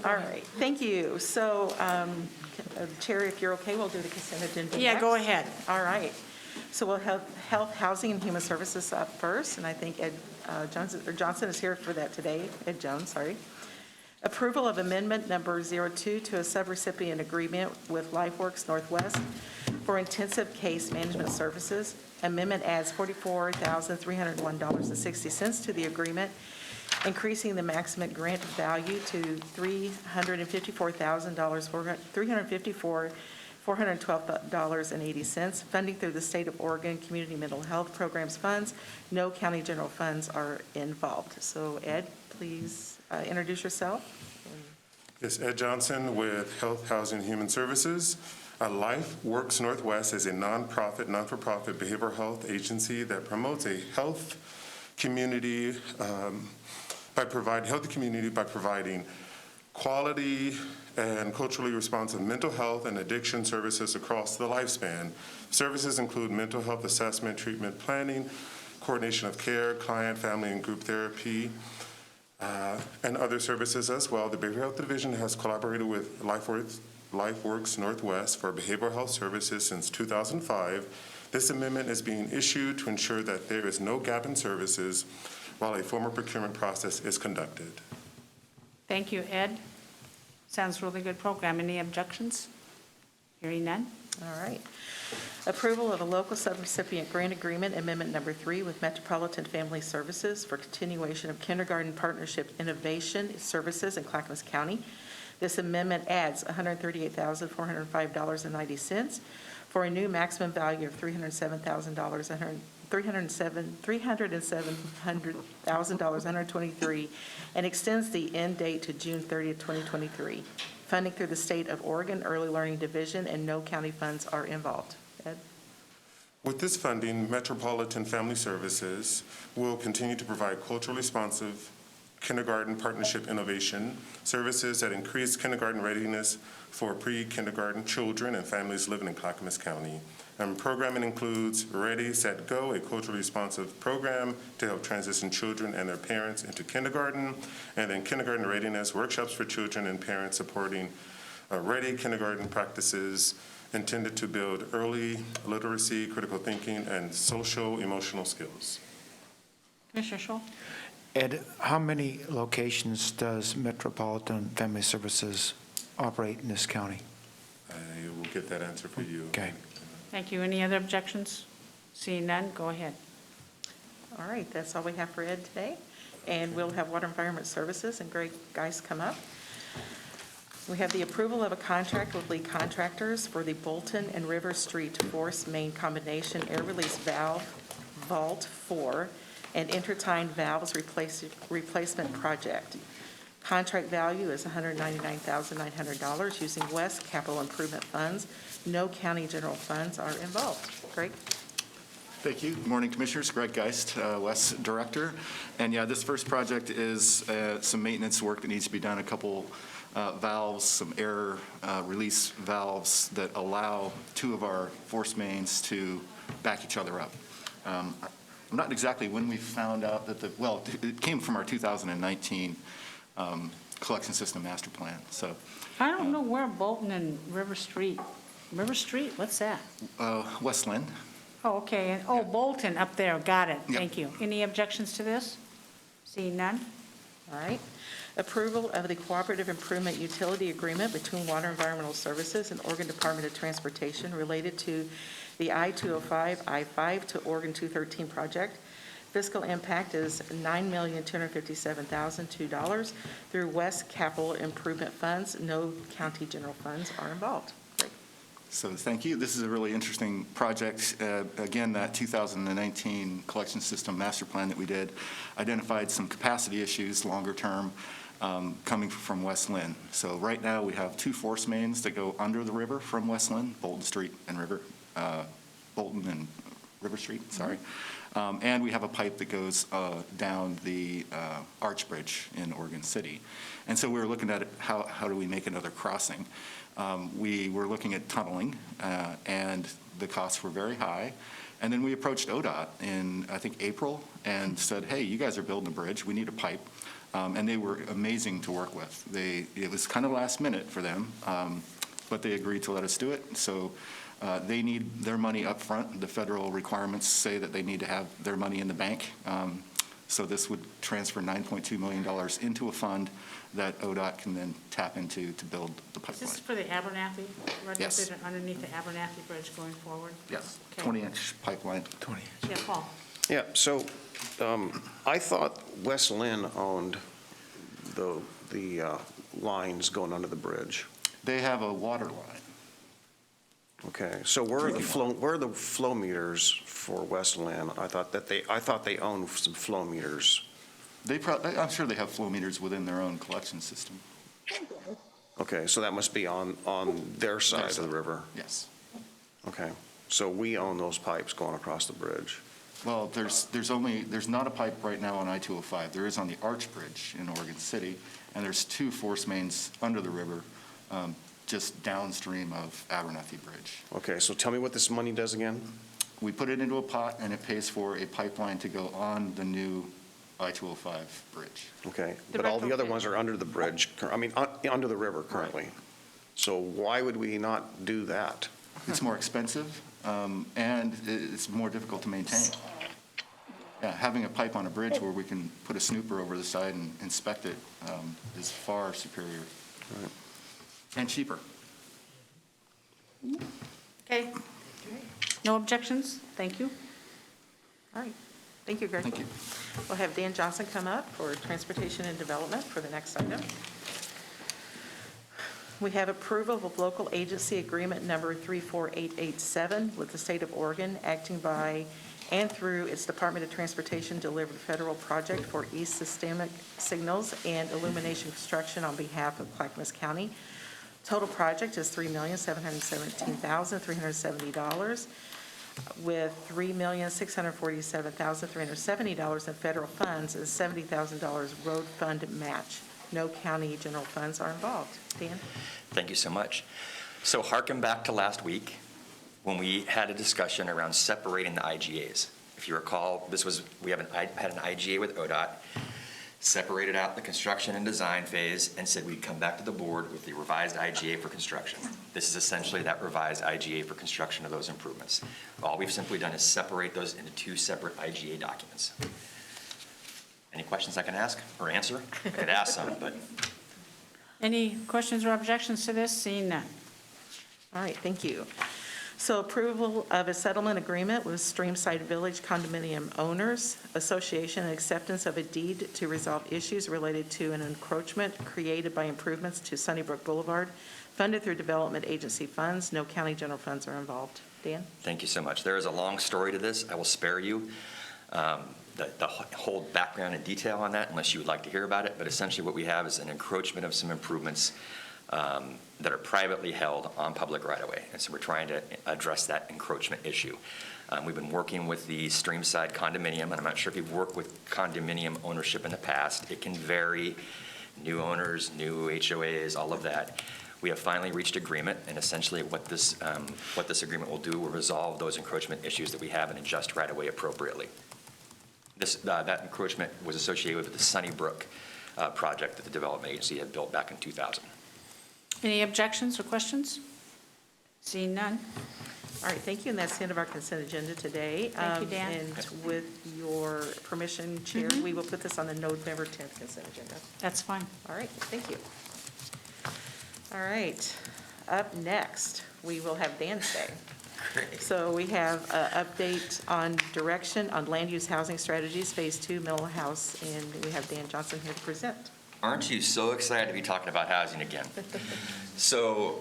All right, thank you. So, Chair, if you're okay, we'll do the consent agenda Yeah, next. go ahead. All right. So we'll have Health, Housing, and Human Services up first, and I think Ed Johnson is here for that today. Ed Jones, sorry. Approval of amendment number 02 to a sub-recipient agreement with LifeWorks Northwest for intensive case management services. Amendment adds $44,301.60 to the agreement, increasing the maximum grant value to $412.80, funding through the State of Oregon Community Mental Health Programs funds. No county general funds are involved. So Ed, please introduce yourself. Yes, Ed Johnson with Health, Housing, and Human Services. LifeWorks Northwest is a nonprofit, not-for-profit behavioral health agency that promotes a health community by providing quality and culturally responsive mental health and addiction services across the lifespan. Services include mental health assessment, treatment planning, coordination of care, client, family, and group therapy, and other services as well. The Behavioral Health Division has collaborated with LifeWorks Northwest for behavioral health services since 2005. This amendment is being issued to ensure that there is no gap in services while a formal procurement process is conducted. Thank you, Ed. Sounds really good program. Any objections? Hearing none. All right. Approval of a local subrecipient grant agreement, amendment number 3 with Metropolitan Family Services for continuation of kindergarten partnership innovation services in Clackamas County. This amendment adds $138,405.90 for a new maximum value of $307,123, and extends the end date to June 30th, 2023. Funding through the State of Oregon Early Learning Division, and no county funds are involved. Ed? With this funding, Metropolitan Family Services will continue to provide culturally responsive kindergarten partnership innovation services that increase kindergarten readiness for pre-kindergarten children and families living in Clackamas County. Programming includes Ready, Set, Go, a culturally responsive program to help transition children and their parents into kindergarten, and then kindergarten readiness workshops for children and parents supporting Ready kindergarten practices intended to build early literacy, critical thinking, and social-emotional skills. Commissioner Scholl? Ed, how many locations does Metropolitan Family Services operate in this county? I will get that answer for you. Okay. Thank you. Any other objections? Seeing none, go ahead. All right, that's all we have for Ed today. And we'll have Water Environment Services, and Greg Geist come up. We have the approval of a contract with Lee Contractors for the Bolton and River Street Force Main Combination Air Release Valve Vault 4 and Intertine Valves Replacement Project. Contract value is $199,900 using West Capital Improvement Funds. No county general funds are involved. Greg? Thank you. Good morning, Commissioners. Greg Geist, West Director. And yeah, this first project is some maintenance work that needs to be done, a couple valves, some air release valves that allow two of our force mains to back each other up. I'm not exactly when we found out that it came from our 2019 collection system master plan. So I don't know where Bolton and River Street, what's that? Westland. Oh, okay. Oh, Bolton up there. Got it. Yep. Thank you. Any objections to this? Seeing none? All right. Approval of the Cooperative Improvement Utility Agreement between Water Environmental Services and Oregon Department of Transportation related to the I-205, I-5 to Oregon 213 project. Fiscal impact is $9,257,002 through West Capital Improvement Funds. No county general funds are involved. Great. So thank you. This is a really interesting project. Again, that 2019 collection system master plan that we did identified some capacity issues longer term coming from West Lynn. So right now we have two force mains that go under the river from West Lynn, Bolton Street and Bolton and River Street, sorry. And we have a pipe that goes down the Arch Bridge in Oregon City. And so we were looking at how do we make another crossing. We were looking at tunneling, and the costs were very high. And then we approached ODOT in, I think, April and said, hey, you guys are building a bridge. We need a pipe. And they were amazing to work with. It was kind of last minute for them, but they agreed to let us do it. So They need their money up front. The federal requirements say that they need to have their money in the bank. So this would transfer $9.2 million into a fund that ODOT can then tap into to build the Is pipeline. this for the Abernathy? Right Yes. up there underneath the Abernathy Bridge going forward? Yes, Okay. 20-inch pipeline. 20. Yeah, Paul? Yeah, so I thought West Lynn owned the lines going under the bridge. They have a water line. Okay, so where are the flow meters for West Lynn? I thought they owned some flow meters. I'm sure they have flow meters within their own collection system. Okay, so that must be on their side of the river. Yes. Okay, so we own those pipes going across the bridge. Well, there's not a pipe right now on I-205. There is on the Arch Bridge in Oregon City, and there's 2 force mains under the river, just downstream of Abernathy Bridge. Okay, so tell me what this money does again? We put it into a pot, and it pays for a pipeline to go on the new I-205 bridge. Okay, The but all the other retrofit. ones are under the bridge, under the river currently. So why would we not do that? It's more expensive, and it's more difficult to maintain. Yeah, having a pipe on a bridge where we can put a snooper over the side and inspect it is far superior. Right. And cheaper. Okay. No objections? Thank you. All right. Thank you, Greg. Thank you. We'll have Dan Johnson come up for Transportation and Development for the next item. We have approval of local agency agreement number 34887 with the state of Oregon, acting by and through its Department of Transportation delivered federal project for East Systemic Signals and Illumination Construction on behalf of Clackamas County. Total project is $3,717,370, with $3,647,370 in federal funds and $70,000 road fund match. No county general funds are involved. Dan? Thank you so much. So harken back to last week when we had a discussion around separating the IGAs. If you recall, we had an IGA with ODOT, separated out the construction and design phase, and said we'd come back to the board with the revised IGA for construction. This is essentially that revised IGA for construction of those improvements. All we've simply done is separate those into 2 separate IGA documents. Any questions I can ask or answer? I could ask some, but. Any questions or objections to this? Seeing none. All right, thank you. So approval of a settlement agreement with Streamside Village Condominium Owners Association and acceptance of a deed to resolve issues related to an encroachment created by improvements to Sunnybrook Boulevard, funded through development agency funds. No county general funds are involved. Dan? Thank you so much. There is a long story to this. I will spare you the whole background and detail on that unless you would like to hear about it. But essentially what we have is an encroachment of some improvements that are privately held on public right-of-way. And so we're trying to address that encroachment issue. We've been working with the Streamside condominium, and I'm not sure if you've worked with condominium ownership in the past. It can vary, new owners, new HOAs, all of that. We have finally reached agreement, and essentially what this agreement will do will resolve those encroachment issues that we have and adjust right-of-way appropriately. That encroachment was associated with the Sunnybrook project that the development agency had built back in 2000. Any objections or questions? Seeing none. All right, thank you, and that's the end of our consent agenda today. Thank you, Dan. And with your permission, Chair, we will put this on the November 10th consent agenda. That's fine. All right, thank you. All right, up next, we will have Dan say. Great. So we have an update on direction on land use housing strategies, Phase 2, Middle House, and we have Dan Johnson here to present. Aren't you so excited to be talking about housing again? So,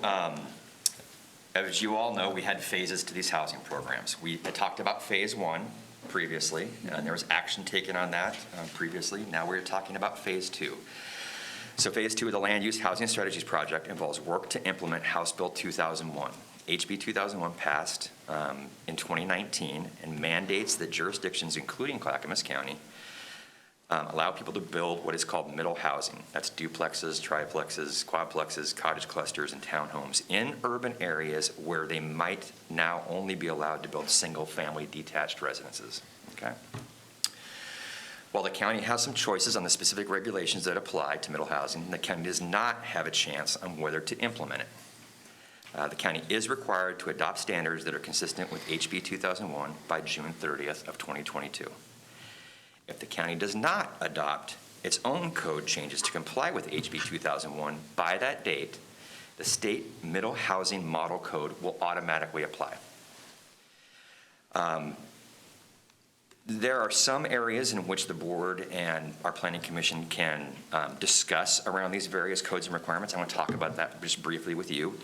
as you all know, we had phases to these housing programs. We had talked about Phase 1 previously, and there was action taken on that previously. Now we're talking about Phase 2. So Phase 2 of the Land Use Housing Strategies Project involves work to implement House Bill 2001. HB 2001 passed in 2019 and mandates that jurisdictions, including Clackamas County, allow people to build what is called middle housing. That's duplexes, triplexes, quadplexes, cottage clusters, and townhomes in urban areas where they might now only be allowed to build single-family detached residences. Okay? While the county has some choices on the specific regulations that apply to middle housing, the county does not have a chance on whether to implement it. The county is required to adopt standards that are consistent with HB 2001 by June 30th of 2022. If the county does not adopt its own code changes to comply with HB 2001 by that date, the state middle housing model code will automatically apply. There are some areas in which the board and our planning commission can discuss around these various codes and requirements. I want to talk about that just briefly with you.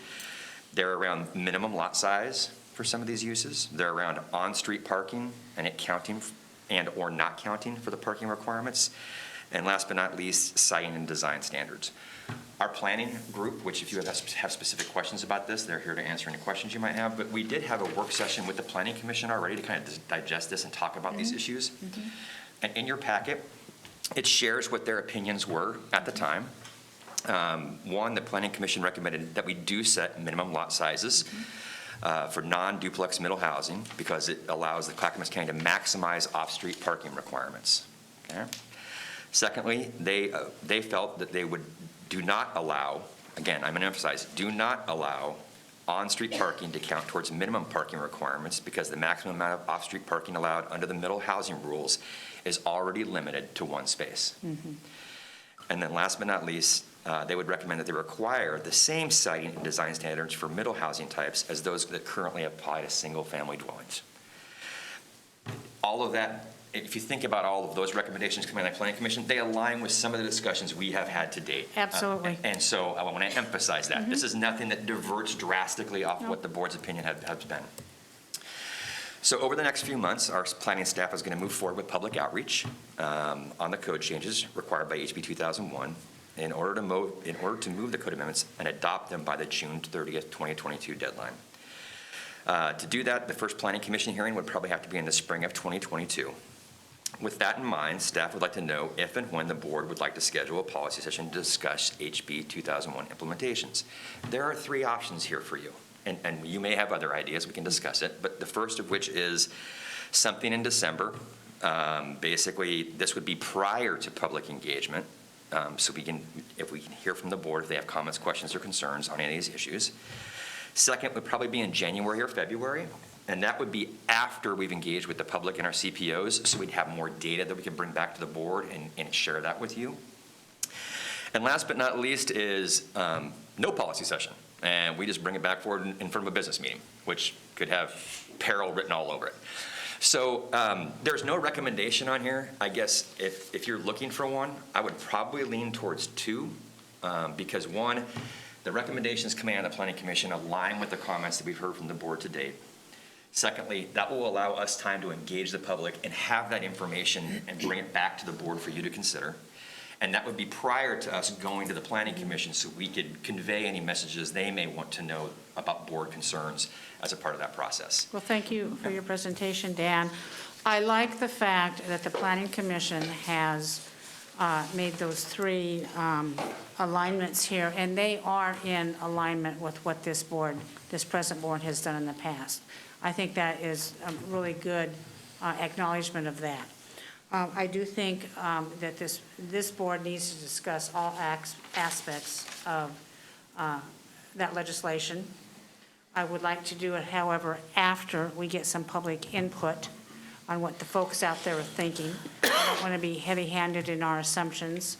They're around minimum lot size for some of these uses. They're around on-street parking and it counting and or not counting for the parking requirements. And last but not least, siting and design standards. Our planning group, which if you have specific questions about this, they're here to answer any questions you might have. But we did have a work session with the Planning Commission already to kind of digest this and talk about these issues. And in your packet, it shares what their opinions were at the time. One, the Planning Commission recommended that we do set minimum lot sizes for non-duplex middle housing because it allows the Clackamas County to maximize off-street parking requirements. Okay? Secondly, they felt that they do not allow, again, I'm going to emphasize, do not allow on-street parking to count towards minimum parking requirements because the maximum amount of off-street parking allowed under the middle housing rules is already limited to one space. And then last but not least, they would recommend that they require the same siting and design standards for middle housing types as those that currently apply to single-family dwellings. All of that, if you think about all of those recommendations coming from the Planning Commission, they align with some of the discussions we have had to date. Absolutely. And so I want to emphasize that. This is nothing that diverts drastically off what the board's opinion has been. So over the next few months, our planning staff is going to move forward with public outreach on the code changes required by HB 2001 in order to move the code amendments and adopt them by the June 30th, 2022 deadline. To do that, the first Planning Commission hearing would probably have to be in the spring of 2022. With that in mind, staff would like to know if and when the board would like to schedule a policy session to discuss HB 2001 implementations. There are three options here for you, and you may have other ideas, we can discuss it, but the first of which is something in December. Basically, this would be prior to public engagement, so if we can hear from the board if they have comments, questions, or concerns on any of these issues. Second would probably be in January or February, and that would be after we've engaged with the public and our CPOs, so we'd have more data that we can bring back to the board and share that with you. And last but not least is no policy session, and we just bring it back forward in front of a business meeting, which could have peril written all over it. So there's no recommendation on here. I guess if you're looking for one, I would probably lean towards two, because one, the recommendations coming out of the Planning Commission align with the comments that we've heard from the board to date. Secondly, that will allow us time to engage the public and have that information and bring it back to the board for you to consider. And that would be prior to us going to the Planning Commission so we could convey any messages they may want to know about board concerns as a part of that process. Well, thank you for your presentation, Dan. I like the fact that the Planning Commission has made those three alignments here, and they are in alignment with what this present board has done in the past. I think that is a really good acknowledgement of that. I do think that this board needs to discuss all aspects of that legislation. I would like to do it, however, after we get some public input on what the folks out there are thinking. I don't want to be heavy-handed in our assumptions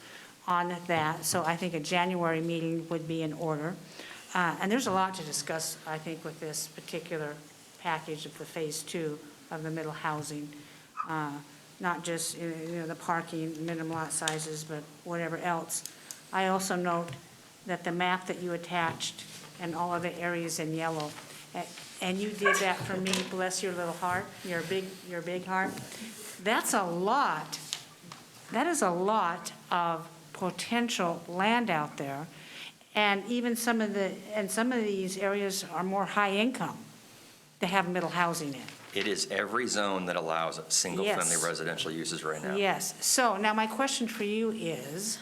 on that, so I think a January meeting would be in order. And there's a lot to discuss, I think, with this particular package of the Phase 2 of the middle housing. Not just the parking, minimum lot sizes, but whatever else. I also note that the map that you attached and all of the areas in yellow, and you did that for me, bless your little heart, your big heart. That's a lot. That is a lot of potential land out there, and even some of these areas are more high income to have middle housing in. It is every zone that allows single-family residential uses right now. Yes. So now my question for you is,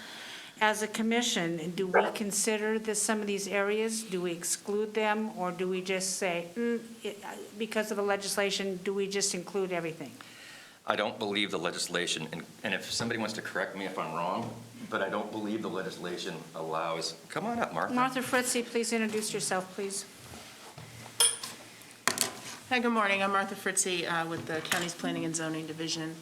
as a commission, do we consider some of these areas? Do we exclude them, or do we just say, because of the legislation, do we just include everything? I don't believe the legislation, and if somebody wants to correct me if I'm wrong, but I don't believe the legislation allows, come on up, Martha. Martha Fritzie, please introduce yourself, please. Hi, good morning. I'm Martha Fritzy with the county's Planning and Zoning Division.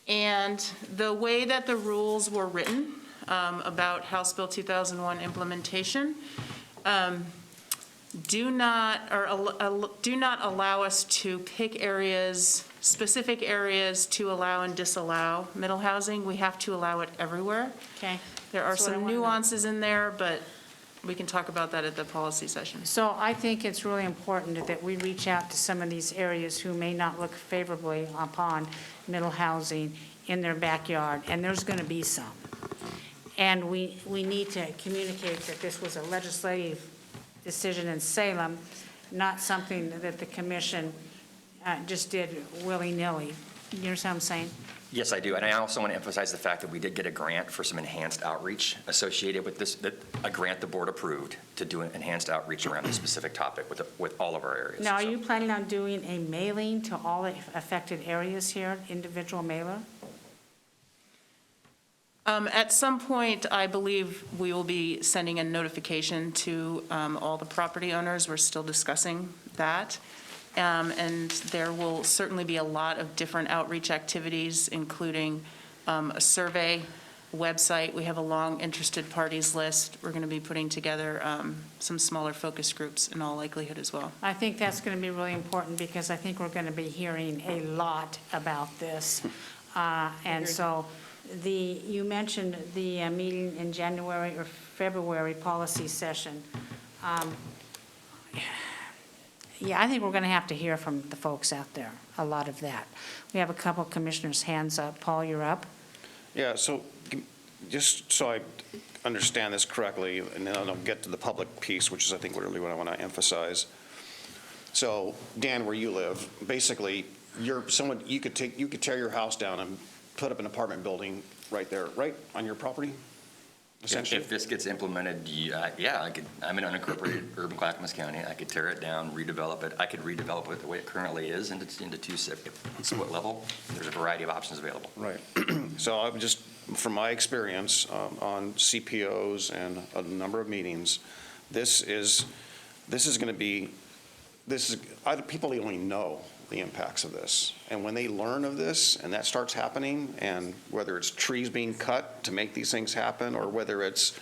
And the way that the rules were written about House Bill 2001 implementation do not allow us to pick areas, specific areas to allow and disallow middle housing. We have to allow it everywhere. Okay. There are That's what I some wanna know. nuances in there, but we can talk about that at the policy session. So I think it's really important that we reach out to some of these areas who may not look favorably upon middle housing in their backyard, and there's going to be some. And we need to communicate that this was a legislative decision in Salem, not something that the commission just did willy-nilly. You understand what I'm saying? Yes, I do. And I also want to emphasize the fact that we did get a grant for some enhanced outreach associated with this, a grant the board approved to do an enhanced outreach around this specific topic with all of our areas. Now, are So- you planning on doing a mailing to all the affected areas here, individual mailer? At some point, I believe we will be sending a notification to all the property owners. We're still discussing that. And there will certainly be a lot of different outreach activities, including a survey, website. We have a long interested parties list. We're going to be putting together some smaller focus groups in all likelihood as well. I think that's going to be really important because I think we're going to be hearing a lot about this. And so you mentioned the meeting in January or February policy session. Yeah, I think we're going to have to hear from the folks out there, a lot of that. We have a couple of commissioners' hands up. Paul, you're up. Yeah, so just so I understand this correctly, and then I'll get to the public piece, which is, I think, really what I want to emphasize. So, Dan, where you live, basically, you could tear your house down and put up an apartment building right there, right on your property, essentially? If this gets implemented, yeah, I could, I'm in unincorporated urban Clackamas County. I could tear it down, redevelop it. I could redevelop it the way it currently is into two split level. There's a variety of options available. Right. So I'm just, from my experience on CPOs and a number of meetings, this is going to be, people only know the impacts of this. And when they learn of this and that starts happening, and whether it's trees being cut to make these things happen, or whether it's,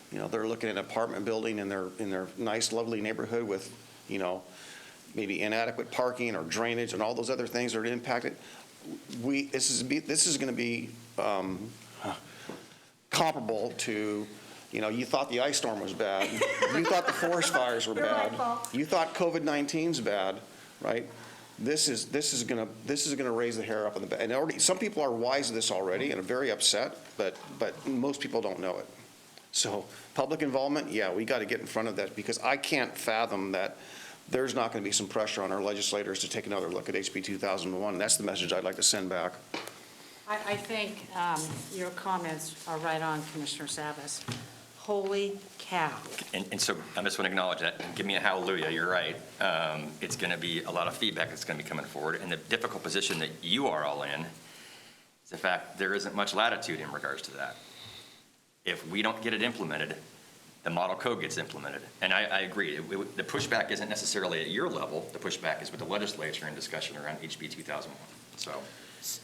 they're looking at an apartment building in their nice, lovely neighborhood with, maybe inadequate parking or drainage and all those other things that are impacted, this is going to be comparable to, you thought the ice storm was bad. You thought the forest fires were bad. You thought COVID-19's bad, right? This is going to raise the hair up on the back. And already, some people are wise to this already and are very upset, but most people don't know it. So public involvement, yeah, we got to get in front of that, because I can't fathom that there's not going to be some pressure on our legislators to take another look at HB 2001. That's the message I'd like to send back. I think your comments are right on, Commissioner Savas. Holy cow. And so I just want to acknowledge that. Give me a hallelujah, you're right. It's going to be a lot of feedback that's going to be coming forward. And the difficult position that you are all in is the fact there isn't much latitude in regards to that. If we don't get it implemented, the model code gets implemented. And I agree. The pushback isn't necessarily at your level. The pushback is with the legislature in discussion around HB 2001. So.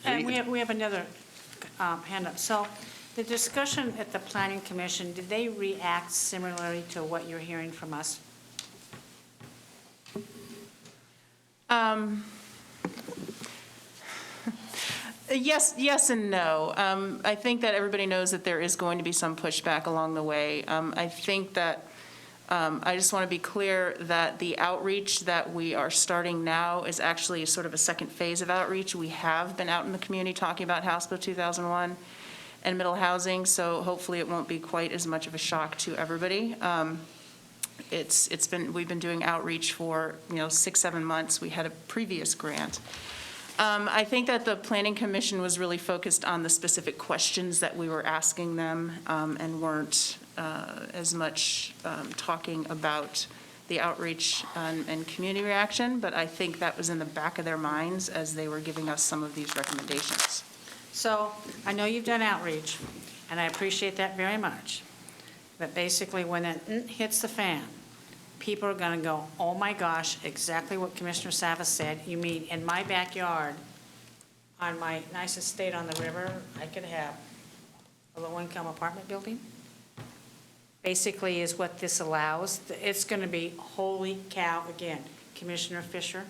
And we have another hand up. So the discussion at the Planning Commission, did they react similarly to what you're hearing from us? Yes and no. I think that everybody knows that there is going to be some pushback along the way. I think that I just want to be clear that the outreach that we are starting now is actually sort of a second phase of outreach. We have been out in the community talking about House Bill 2001 and middle housing, so hopefully it won't be quite as much of a shock to everybody. We've been doing outreach for 6-7 months. We had a previous grant. I think that the Planning Commission was really focused on the specific questions that we were asking them and weren't as much talking about the outreach and community reaction, but I think that was in the back of their minds as they were giving us some of these recommendations. So I know you've done outreach, and I appreciate that very much. But basically, when it hits the fan, people are going to go, oh my gosh, exactly what Commissioner Savas said. You mean in my backyard, on my nice estate on the river, I could have a low-income apartment building? Basically is what this allows. It's going to be holy cow again. Commissioner Fisher?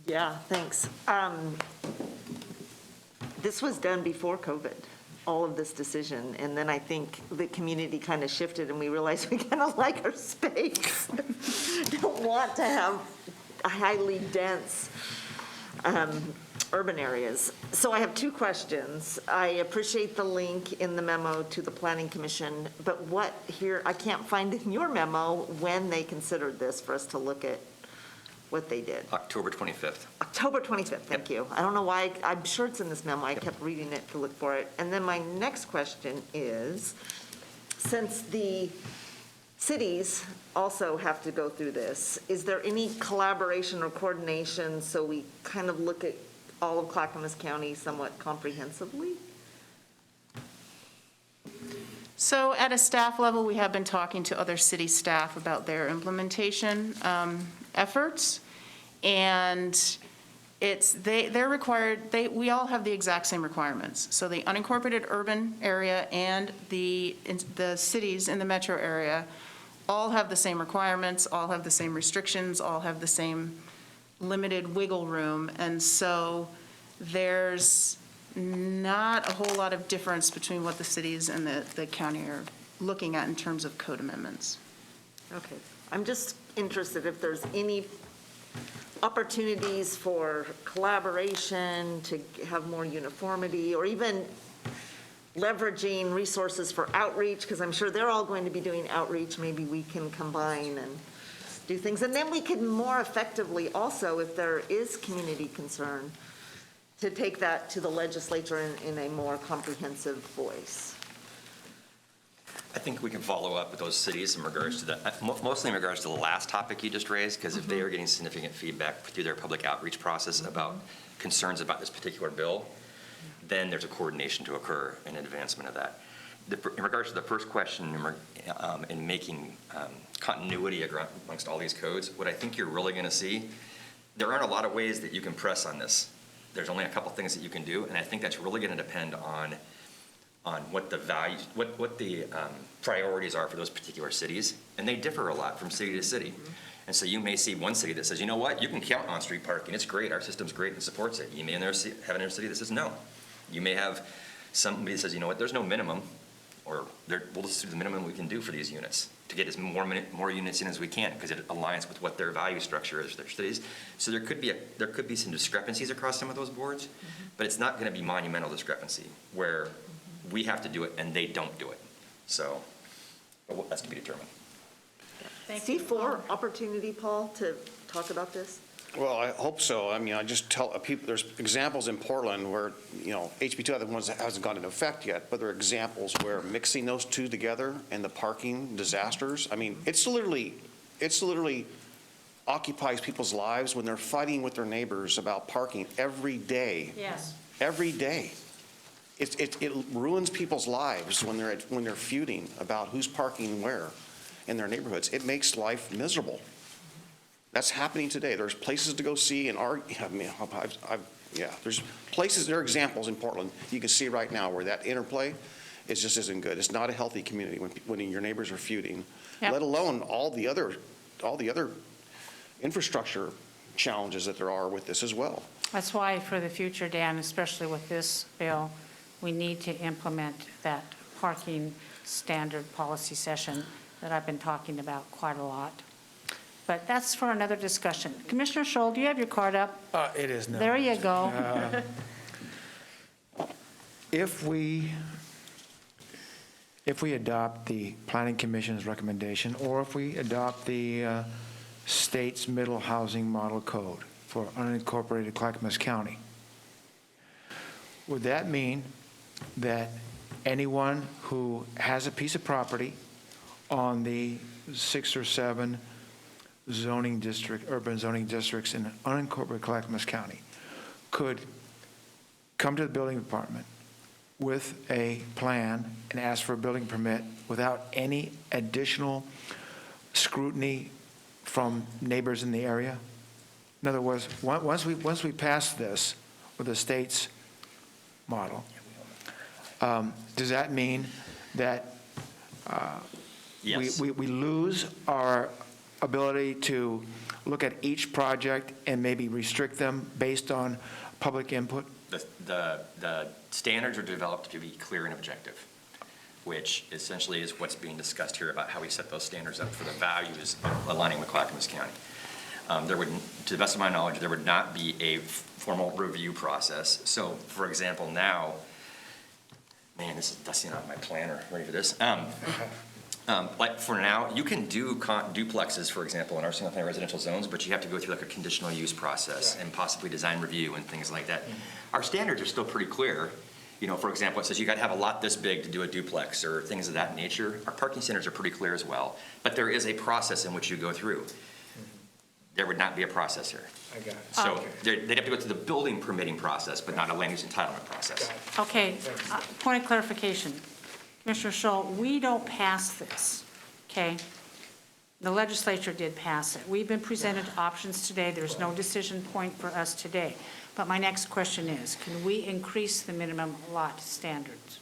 Yeah, thanks. This was done before COVID, all of this decision, and then I think the community kind of shifted and we realized we kind of like our space. Don't want to have highly dense urban areas. So I have two questions. I appreciate the link in the memo to the Planning Commission, but what here, I can't find in your memo when they considered this for us to look at what they did. October 25th. October 25th, thank you. I don't know why, I'm sure it's in this memo, I kept reading it to look for it. And then my next question is, since the cities also have to go through this, is there any collaboration or coordination so we kind of look at all of Clackamas County somewhat comprehensively? So at a staff level, we have been talking to other city staff about their implementation efforts. And they're required, we all have the exact same requirements. So the unincorporated urban area and the cities in the metro area all have the same requirements, all have the same restrictions, all have the same limited wiggle room. And so there's not a whole lot of difference between what the cities and the county are looking at in terms of code amendments. Okay, I'm just interested if there's any opportunities for collaboration to have more uniformity, or even leveraging resources for outreach, because I'm sure they're all going to be doing outreach. Maybe we can combine and do things. And then we can more effectively also, if there is community concern, to take that to the legislature in a more comprehensive voice. I think we can follow up with those cities in regards to that, mostly in regards to the last topic you just raised, because if they are getting significant feedback through their public outreach process about concerns about this particular bill, then there's a coordination to occur in advancement of that. In regards to the first question, in making continuity amongst all these codes, what I think you're really going to see, there aren't a lot of ways that you can press on this. There's only a couple things that you can do, and I think that's really going to depend on what the values, what the priorities are for those particular cities, and they differ a lot from city to city. And so you may see one city that says, you know what, you can count on street parking, it's great, our system's great and supports it. You may have another city that says no. You may have somebody that says, you know what, there's no minimum, or we'll just do the minimum we can do for these units to get as more units in as we can, because it aligns with what their value structure is for their cities. So there could be some discrepancies across some of those boards, but it's not going to be monumental discrepancy where we have to do it and they don't do it. So that's to be determined. C4 opportunity, Paul, to talk about this? Well, I hope so. I mean, I just tell people, there's examples in Portland where, you know, HB2 are the ones that hasn't gone into effect yet, but there are examples where mixing those two together and the parking disasters, I mean, it's literally occupies people's lives when they're fighting with their neighbors about parking every day. Yes. Every day. It ruins people's lives when they're feuding about who's parking where in their neighborhoods. It makes life miserable. That's happening today. There's places to go see and argue. I mean, there's places, there are examples in Portland you can see right now where that interplay just isn't good. It's not a healthy community when your neighbors are feuding, let alone all the other infrastructure challenges that there are with this as well. That's why for the future, Dan, especially with this bill, we need to implement that parking standard policy session that I've been talking about quite a lot. But that's for another discussion. Commissioner Scholl, do you have your card up? It is now. There you go. If we adopt the Planning Commission's recommendation, or if we adopt the state's middle housing model code for unincorporated Clackamas County, would that mean that anyone who has a piece of property on the 6 or 7 urban zoning districts in unincorporated Clackamas County could come to the building department with a plan and ask for a building permit without any additional scrutiny from neighbors in the area? In other words, once we pass this with the state's model, does that mean that Yes. we lose our ability to look at each project and maybe restrict them based on public input? The standards are developed to be clear and objective, which essentially is what's being discussed here about how we set those standards up for the values aligning with Clackamas County. There would, to the best of my knowledge, there would not be a formal review process. So, for example, now, man, this is dusting off my planner. Ready for this? Like for now, you can do duplexes, for example, in our single-family residential zones, but you have to go through like a conditional use process and possibly design review and things like that. Our standards are still pretty clear. You know, for example, it says you got to have a lot this big to do a duplex or things of that nature. Our parking standards are pretty clear as well, but there is a process in which you go through. There would not be a process here. I got it. So they'd have to go through the building permitting process, but not a land use entitlement process. Okay, point of clarification. Commissioner Schull, we don't pass this, okay? The legislature did pass it. We've been presented options today. There's no decision point for us today. But my next question is, can we increase the minimum lot standards?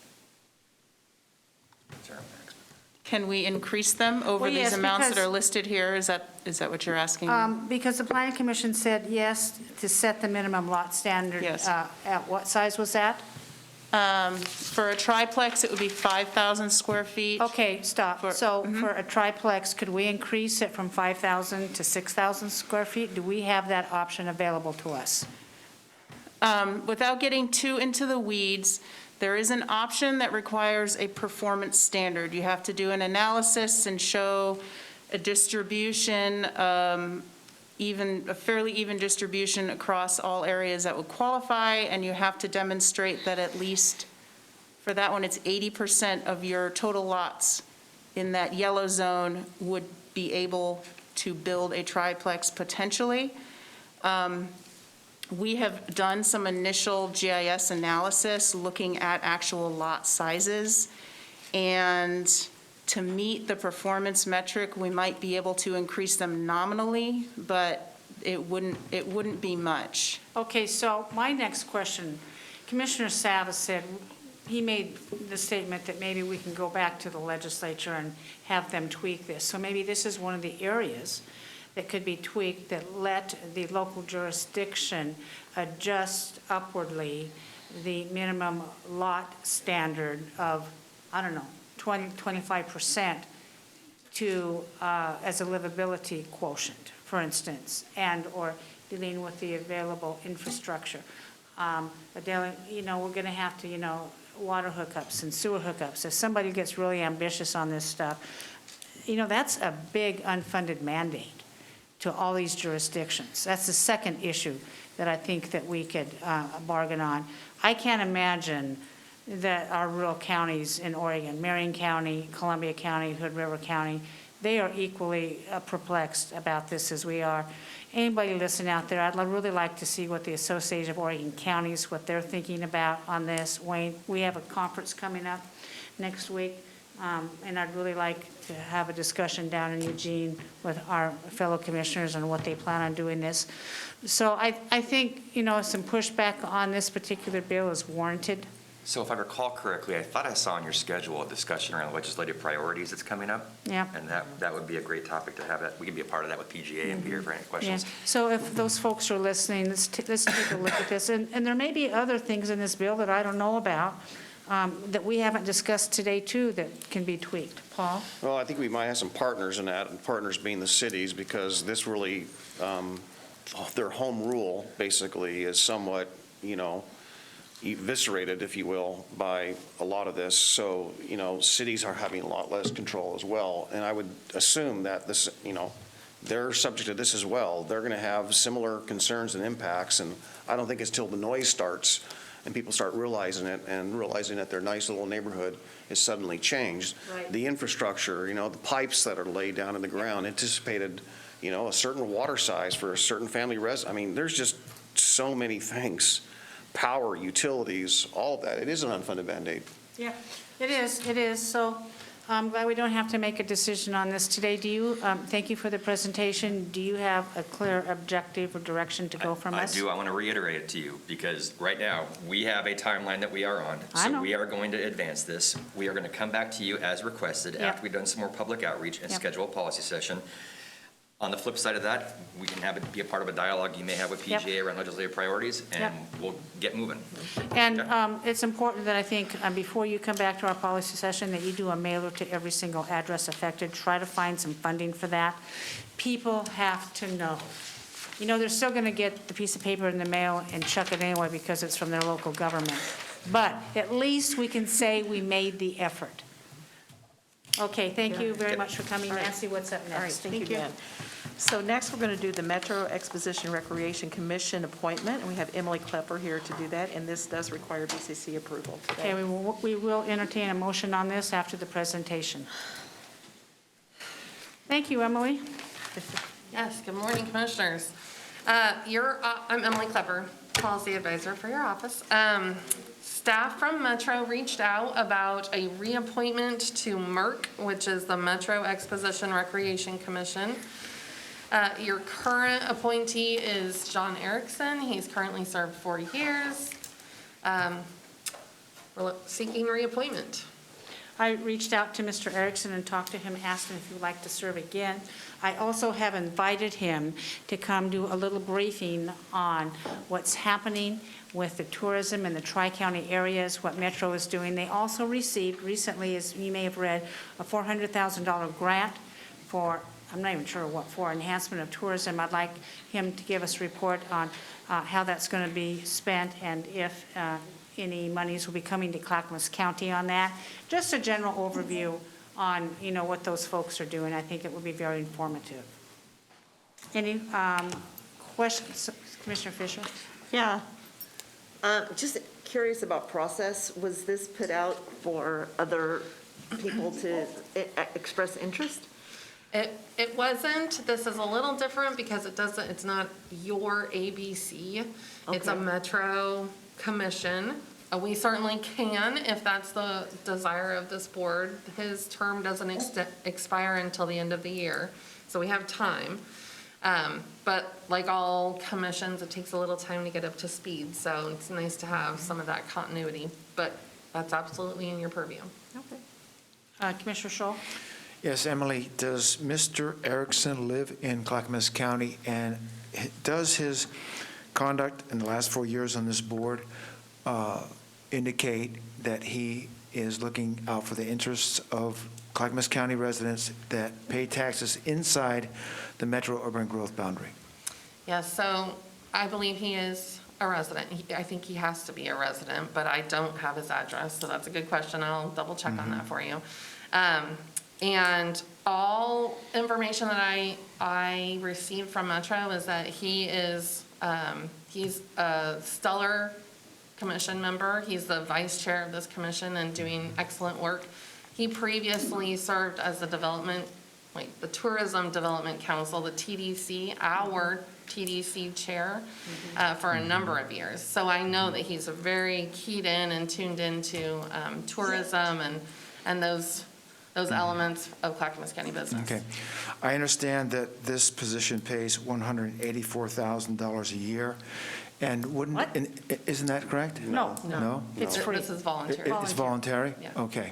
Can we increase them over Well, these yes, amounts that because- are listed here? Is that what you're asking? Because the planning commission said yes to set the minimum lot standard. Yes. At what size was that? For a triplex, it would be 5,000 square feet. Okay, stop. For- So for a triplex, could we increase it from 5,000 to 6,000 square feet? Do we have that option available to us? Without getting too into the weeds, there is an option that requires a performance standard. You have to do an analysis and show a distribution, a fairly even distribution across all areas that would qualify, and you have to demonstrate that at least, for that one, it's 80% of your total lots in that yellow zone would be able to build a triplex potentially. We have done some initial GIS analysis looking at actual lot sizes, and to meet the performance metric, we might be able to increase them nominally, but it wouldn't be much. Okay, so my next question, Commissioner Savas said, he made the statement that maybe we can go back to the legislature and have them tweak this. So maybe this is one of the areas that could be tweaked that let the local jurisdiction adjust upwardly the minimum lot standard of, I don't know, 25% to, as a livability quotient, for instance, and/or dealing with the available infrastructure. You know, we're going to have to, water hookups and sewer hookups. If somebody gets really ambitious on this stuff, that's a big unfunded mandate to all these jurisdictions. That's the second issue that I think that we could bargain on. I can't imagine that our rural counties in Oregon, Marion County, Columbia County, Hood River County, they are equally perplexed about this as we are. Anybody listening out there, I'd really like to see what the Association of Oregon Counties, what they're thinking about on this. Wayne, we have a conference coming up next week, and I'd really like to have a discussion down in Eugene with our fellow commissioners on what they plan on doing this. So I think, some pushback on this particular bill is warranted. So if I recall correctly, I thought I saw on your schedule a discussion around legislative priorities that's coming up. Yeah. And that would be a great topic to have that. We can be a part of that with PGA and be here for any Yeah, questions. so if those folks are listening, let's take a look at this. And there may be other things in this bill that I don't know about, that we haven't discussed today too, that can be tweaked. Paul? Well, I think we might have some partners in that, and partners being the cities, because this really, their home rule basically is somewhat, eviscerated, if you will, by a lot of this. So, cities are having a lot less control as well. And I would assume that this, they're subject to this as well. They're going to have similar concerns and impacts. And I don't think it's till the noise starts and people start realizing it and realizing that their nice little neighborhood is suddenly changed. Right. The infrastructure, the pipes that are laid down in the ground, anticipated, a certain water size for a certain family there's just so many things. Power, utilities, all of that. It is an unfunded mandate. Yeah, it is. So I'm glad we don't have to make a decision on this today. Do you, thank you for the presentation. Do you have a clear objective or direction to go from I us? do. I want to reiterate it to you because right now we have a timeline that we are on. I know. So we are going to advance this. We are going to come back to you as requested Yep. after we've done some more public outreach and Yep. schedule a policy session. On the flip side of that, we can have it be a part of a dialogue you may have with Yep. PGA around legislative priorities, and Yep. we'll get moving. And it's important that I think, before you come back to our policy session, that you do a mailer to every single address affected. Try to find some funding for that. People have to know. You know, they're still going to get the piece of paper in the mail and chuck it anyway because it's from their local government. But at least we can say we made the effort. Okay, thank you very much for coming. All right. Nancy, what's up next? All right, thank you, Dan. So next, we're going to do the Metro Exposition Recreation Commission appointment, and we have Emily Klepper here to do that, and this does require BCC approval today. Okay, we will entertain a motion on this after the presentation. Thank you, Emily. Yes, good morning, Commissioners. I'm Emily Klepper, Policy Advisor for your office. Staff from Metro reached out about a reappointment to MERC, which is the Metro Exposition Recreation Commission. Your current appointee is John Erickson. He's currently served 40 years. We're seeking reappointment. I reached out to Mr. Erickson and talked to him, asked him if he would like to serve again. I also have invited him to come do a little briefing on what's happening with the tourism in the Tri-County areas, what Metro is doing. They also received recently, as you may have read, a $400,000 grant for, I'm not even sure what for, enhancement of tourism. I'd like him to give us a report on how that's going to be spent and if any monies will be coming to Clackamas County on that. Just a general overview on, you know, what those folks are doing. I think it would be very informative. Any questions, Commissioner Fisher? Yeah. Just curious about process. Was this put out for other people to express interest? It wasn't. This is a little different because it's not your ABC. It's a Okay. Metro commission. We certainly can, if that's the desire of this board. His term doesn't expire until the end of the year, so we have time. But like all commissions, it takes a little time to get up to speed, so it's nice to have some of that continuity, but that's absolutely in your purview. Okay. Commissioner Scholl? Yes, Emily, does Mr. Erickson live in Clackamas County, and does his conduct in the last 4 years on this board indicate that he is looking out for the interests of Clackamas County residents that pay taxes inside the metro urban growth boundary? Yes, so I believe he is a resident. I think he has to be a resident, but I don't have his address, so that's a good question. I'll double check on that for you. And all information that I received from Metro is that he's a stellar commission member. He's the vice chair of this commission and doing excellent work. He previously served as the Tourism Development Council, the TDC, our TDC chair, for a number of years. So I know that he's very keyed in and tuned into tourism and those elements of Clackamas County business. Okay. I understand that this position pays $184,000 a year, and wouldn't... What? Isn't that correct? No. No? It's free. This is voluntary. It's voluntary? Yeah. Okay.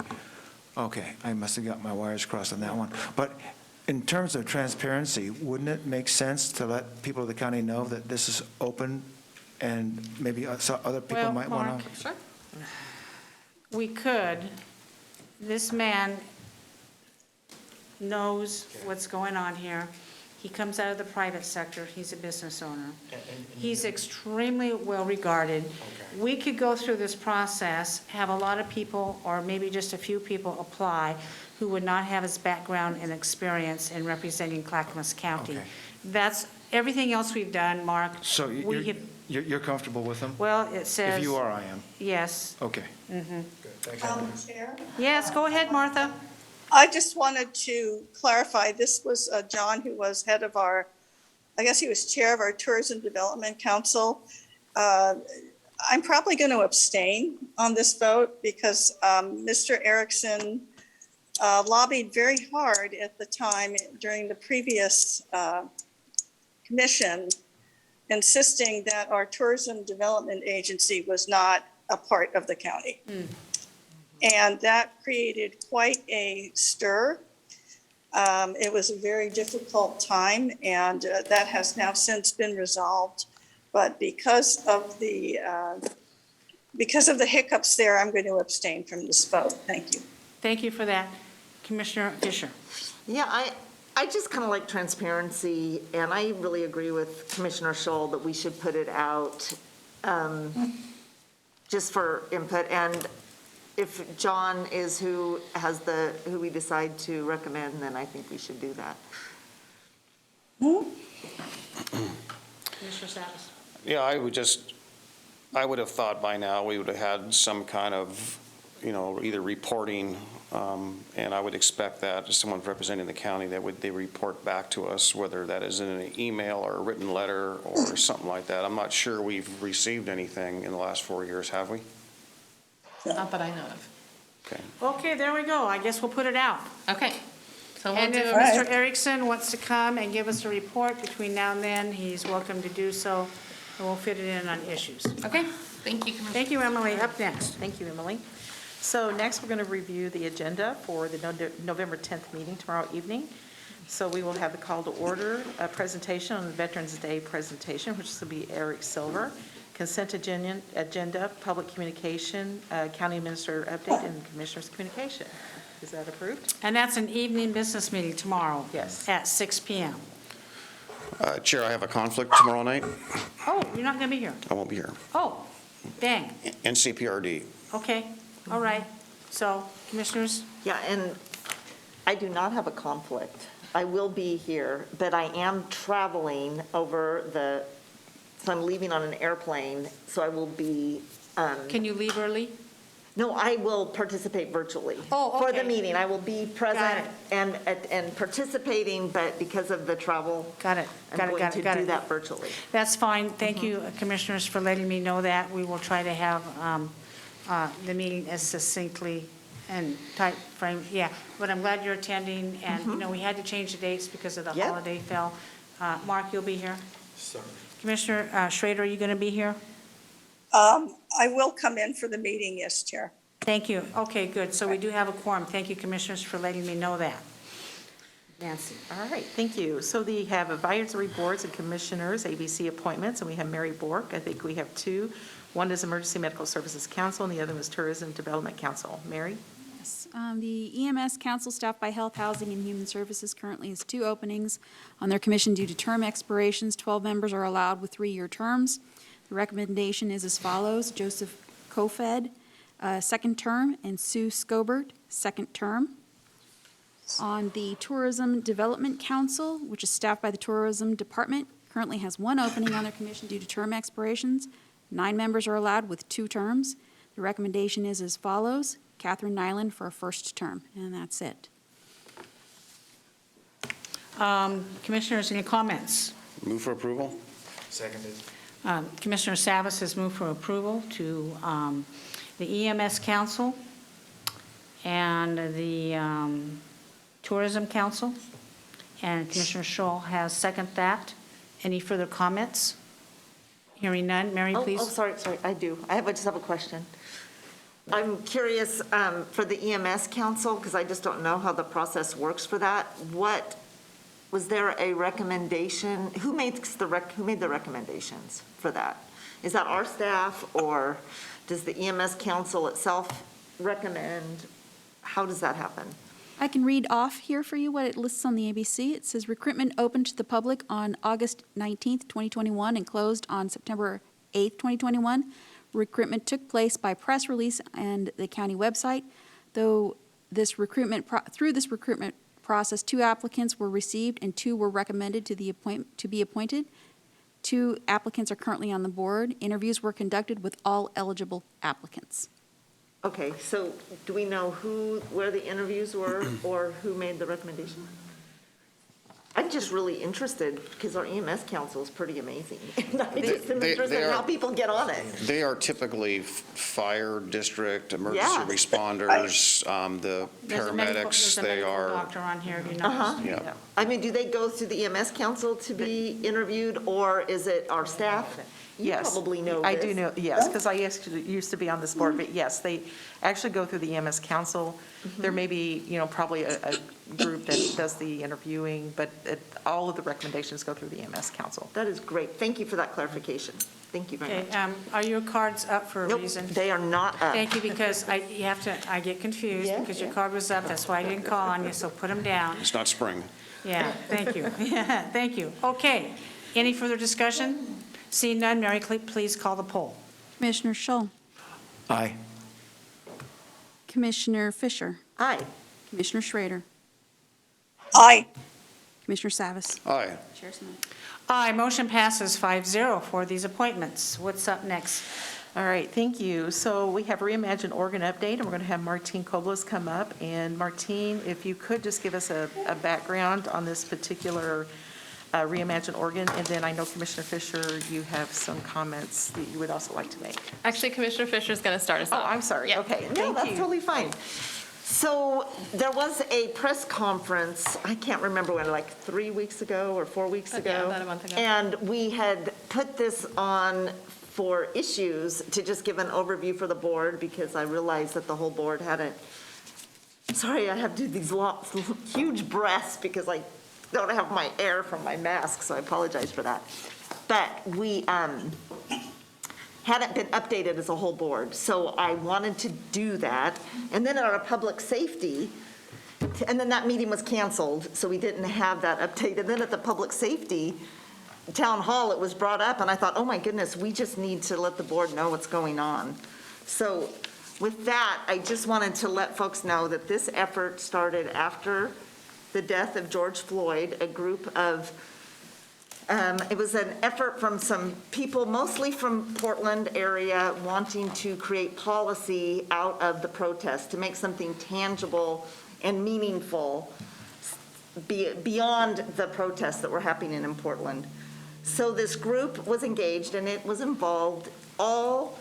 Okay, I must have got my wires crossed on that one. But in terms of transparency, wouldn't it make sense to let people of the county know that this is open and maybe other people Well, might want Mark, to? Sure. We could. This man knows what's going on here. He comes out of the private sector. He's a business owner. He's extremely well-regarded. We could go through this process, have a lot of people, or maybe just a few people apply, who would not have his background and experience in representing Clackamas County. Okay. That's, everything else we've done, Mark. So we have- you're comfortable with them? Well, it says. If you are, I am. Yes. Okay. Chair? Yes, go ahead, Martha. I just wanted to clarify, this was John, who was head of our, I guess he was chair of our Tourism Development Council. I'm probably going to abstain on this vote because Mr. Erickson lobbied very hard at the time during the previous commission, insisting that our tourism development agency was not a part of the county. And that created quite a stir. It was a very difficult time, and that has now since been resolved. But because of the hiccups there, I'm going to abstain from this vote. Thank you. Thank you for that. Commissioner Fisher. Yeah, I just kind of like transparency, and I really agree with Commissioner Scholl that we should put it out just for input. And if John is who we decide to recommend, then I think we should do that. Commissioner Savis. Yeah, I would have thought by now we would have had some kind of, either reporting, and I would expect that as someone representing the county, they report back to us, whether that is in an email or a written letter or something like that. I'm not sure we've received anything in the last 4 years, have we? Not that I know of. Okay. Okay, there we go. I guess we'll put it out. Okay. So we'll And do, if Mr. Erickson wants to come and give us a report between now and then, he's welcome to do so, and we'll fit it in on issues. okay, thank you, Commissioner. Thank you, Emily. Up next. Thank you, Emily. So next, we're going to review the agenda for the November 10th meeting tomorrow evening. So we will have the call to order, a presentation on the Veterans Day presentation, which will be Eric Silver, consent agenda, public communication, county administrator update, and commissioner's communication. Is that approved? And that's an evening business meeting tomorrow. Yes. At 6 PM. Chair, I have a conflict tomorrow night. Oh, you're not going to be here? I won't be here. Oh, dang. NCPRD. Okay, all right. So, commissioners? Yeah, and I do not have a conflict. I will be here, but I am traveling so I'm leaving on an airplane, so I will be, Can you leave early? no, I will participate virtually. Oh, For the okay. meeting. I will be Got present and participating, but because of the travel, Got it, I'm got it, going got to it, got do it. that virtually. That's fine. Thank you, commissioners, for letting me know that. We will try to have the meeting as succinctly and tight frame, yeah. But I'm glad you're attending, and, we had to change the dates because of the Yep. holiday fell. Mark, you'll be here? Commissioner Schrader, are you going to be here? I will come in for the meeting, yes, Chair. Thank you. Okay, good. So we do have a quorum. Thank you, commissioners, for letting me know that. Nancy? All right, thank you. So we have advisory boards and commissioners, ABC appointments, and we have Mary Bork. I think we have two. One is Emergency Medical Services Council, and the other is Tourism Development Council. Mary? Yes. The EMS Council, staffed by Health, Housing, and Human Services, currently has 2 openings on their commission due to term expirations. 12 members are allowed with 3-year terms. The recommendation is as follows: Joseph Kofed, 2nd term, and Sue Scobert, 2nd term. On the Tourism Development Council, which is staffed by the Tourism Department, currently has 1 opening on their commission due to term expirations. 9 members are allowed with 2 terms. The recommendation is as follows: Catherine Nyland for a 1st term, and that's it. Commissioners, any comments? Move for approval? Seconded. Commissioner Savis has moved for approval to the EMS Council and the Tourism Council, and Commissioner Scholl has seconded that. Any further comments? Hearing none. Mary, please. Oh, sorry, I do. I just have a question. I'm curious, for the EMS Council, because I just don't know how the process works for that, was there a recommendation? Who made the recommendations for that? Is that our staff, or does the EMS Council itself recommend? How does that happen? I can read off here for you what it lists on the ABC. It says recruitment opened to the public on August 19th, 2021, and closed on September 8th, 2021. Recruitment took place by press release and the county website. Through this recruitment process, 2 applicants were received and 2 were recommended to be appointed. 2 applicants are currently on the board. Interviews were conducted with all eligible applicants. Okay, so do we know where the interviews were or who made the recommendation? I'm just really interested because our EMS council is pretty amazing. And I just am They- interested they in are- how people get on it. They are typically fire district, emergency Yeah. responders, the There's a medical- paramedics, there's a they medical are, doctor on here, have you Uh-huh. noticed? yeah. I mean, do they go through the EMS council to be interviewed, or is it our staff? You Yes. probably know I this. do know, yes, because I used to be on this board, but yes, they actually go through the EMS council. Mm-hmm. There may be, probably a group that does the interviewing, but all of the recommendations go through the EMS council. That is great. Thank you for that clarification. Thank you very Okay, much. are your cards up for a Nope, reason? they are not up. Thank you, because I get confused, Yeah, because your yeah. card was up, that's why I didn't call on you, so put them down. It's not spring. Yeah, thank you. Yeah, thank you. Okay, any further discussion? Seeing none, Mary, please call the poll. Commissioner Schull, Aye. Commissioner Fisher, Aye. Commissioner Schrader, Aye. Commissioner Savas. Aye. Chair Smith. Aye, motion passes 5-0 for these appointments. What's up next? All right, thank you. So we have Reimagine Oregon update, and we're going to have Martine Koblins come up. And Martine, if you could just give us a background on this particular Reimagine Oregon, and then I know Commissioner Fisher, you have some comments that you would also like to make. Actually, Commissioner Fisher's going to start us Oh, off. I'm sorry, Yeah. okay, No, thank that's you. totally fine. So there was a press conference, I can't remember when, like 3 weeks ago or 4 weeks ago. Yeah, about a month ago. And we had put this on for issues to just give an overview for the board because I realized that the whole board hadn't. Sorry, I have to do these huge breaths because I don't have my air from my mask, so I apologize for that. But we hadn't been updated as a whole board, so I wanted to do that. And then at our public safety, and then that meeting was canceled, so we didn't have that update. And then at the public safety town hall, it was brought up, and I thought, oh my goodness, we just need to let the board know what's going on. So with that, I just wanted to let folks know that this effort started after the death of George Floyd, a group of, it was an effort from some people, mostly from Portland area, wanting to create policy out of the protest, to make something tangible and meaningful beyond the protests that were happening in Portland. So this group was engaged, and it was involved all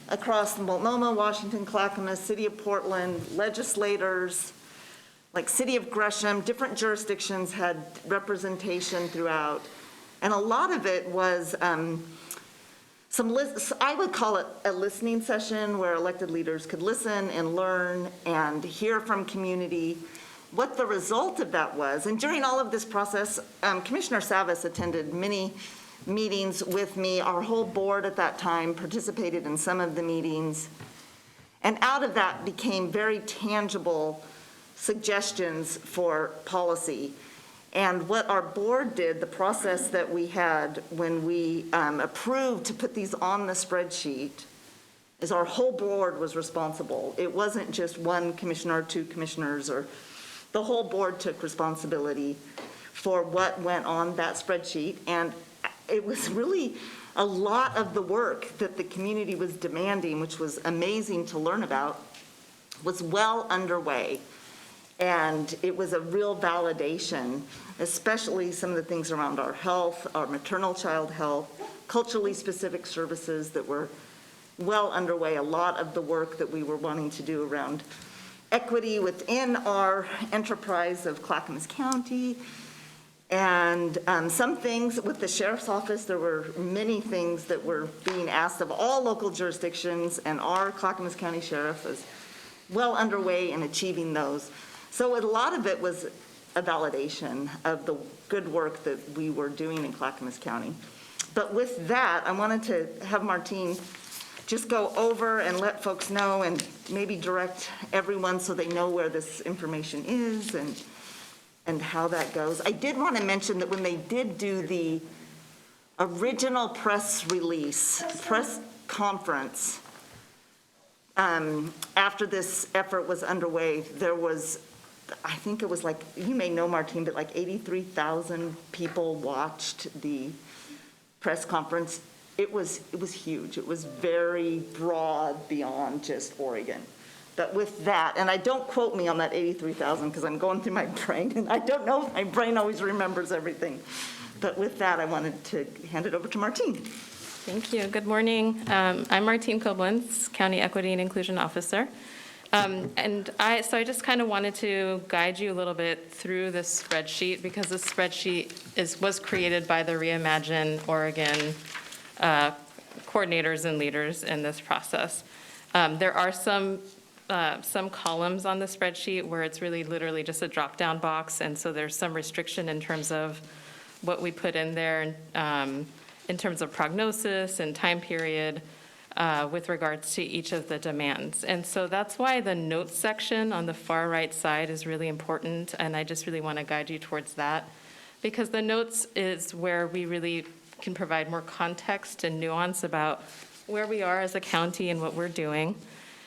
across Multnomah, Washington, Clackamas, City of Portland, legislators, like City of Gresham, different jurisdictions had representation throughout. And a lot of it was I would call it a listening session where elected leaders could listen and learn and hear from community what the result of that was. And during all of this process, Commissioner Savas attended many meetings with me. Our whole board at that time participated in some of the meetings. And out of that became very tangible suggestions for policy. And what our board did, the process that we had when we approved to put these on the spreadsheet, is our whole board was responsible. It wasn't just one commissioner or two commissioners, or the whole board took responsibility for what went on that spreadsheet. And it was really a lot of the work that the community was demanding, which was amazing to learn about, was well underway. And it was a real validation, especially some of the things around our health, our maternal child health, culturally specific services that were well underway. A lot of the work that we were wanting to do around equity within our enterprise of Clackamas County. And some things with the sheriff's office, there were many things that were being asked of all local jurisdictions, and our Clackamas County Sheriff is well underway in achieving those. So a lot of it was a validation of the good work that we were doing in Clackamas County. But with that, I wanted to have Martine just go over and let folks know and maybe direct everyone so they know where this information is and how that goes. I did want to mention that when they did do the original press release, press conference, after this effort was underway, there was, I think it was like, you may know, Martine, but like 83,000 people watched the press conference. It was huge. It was very broad beyond just Oregon. But with that, and don't quote me on that 83,000 because I'm going through my brain and I don't know if my brain always remembers everything. But with that, I wanted to hand it over to Martine. Thank you. Good morning. I'm Martine Koblins, County Equity and Inclusion Officer. So I just kind of wanted to guide you a little bit through this spreadsheet because this spreadsheet was created by the Reimagine Oregon coordinators and leaders in this process. There are some columns on the spreadsheet where it's really literally just a drop-down box, and so there's some restriction in terms of what we put in there in terms of prognosis and time period with regards to each of the demands. And so that's why the notes section on the far right side is really important, and I just really want to guide you towards that, because the notes is where we really can provide more context and nuance about where we are as a county and what we're doing.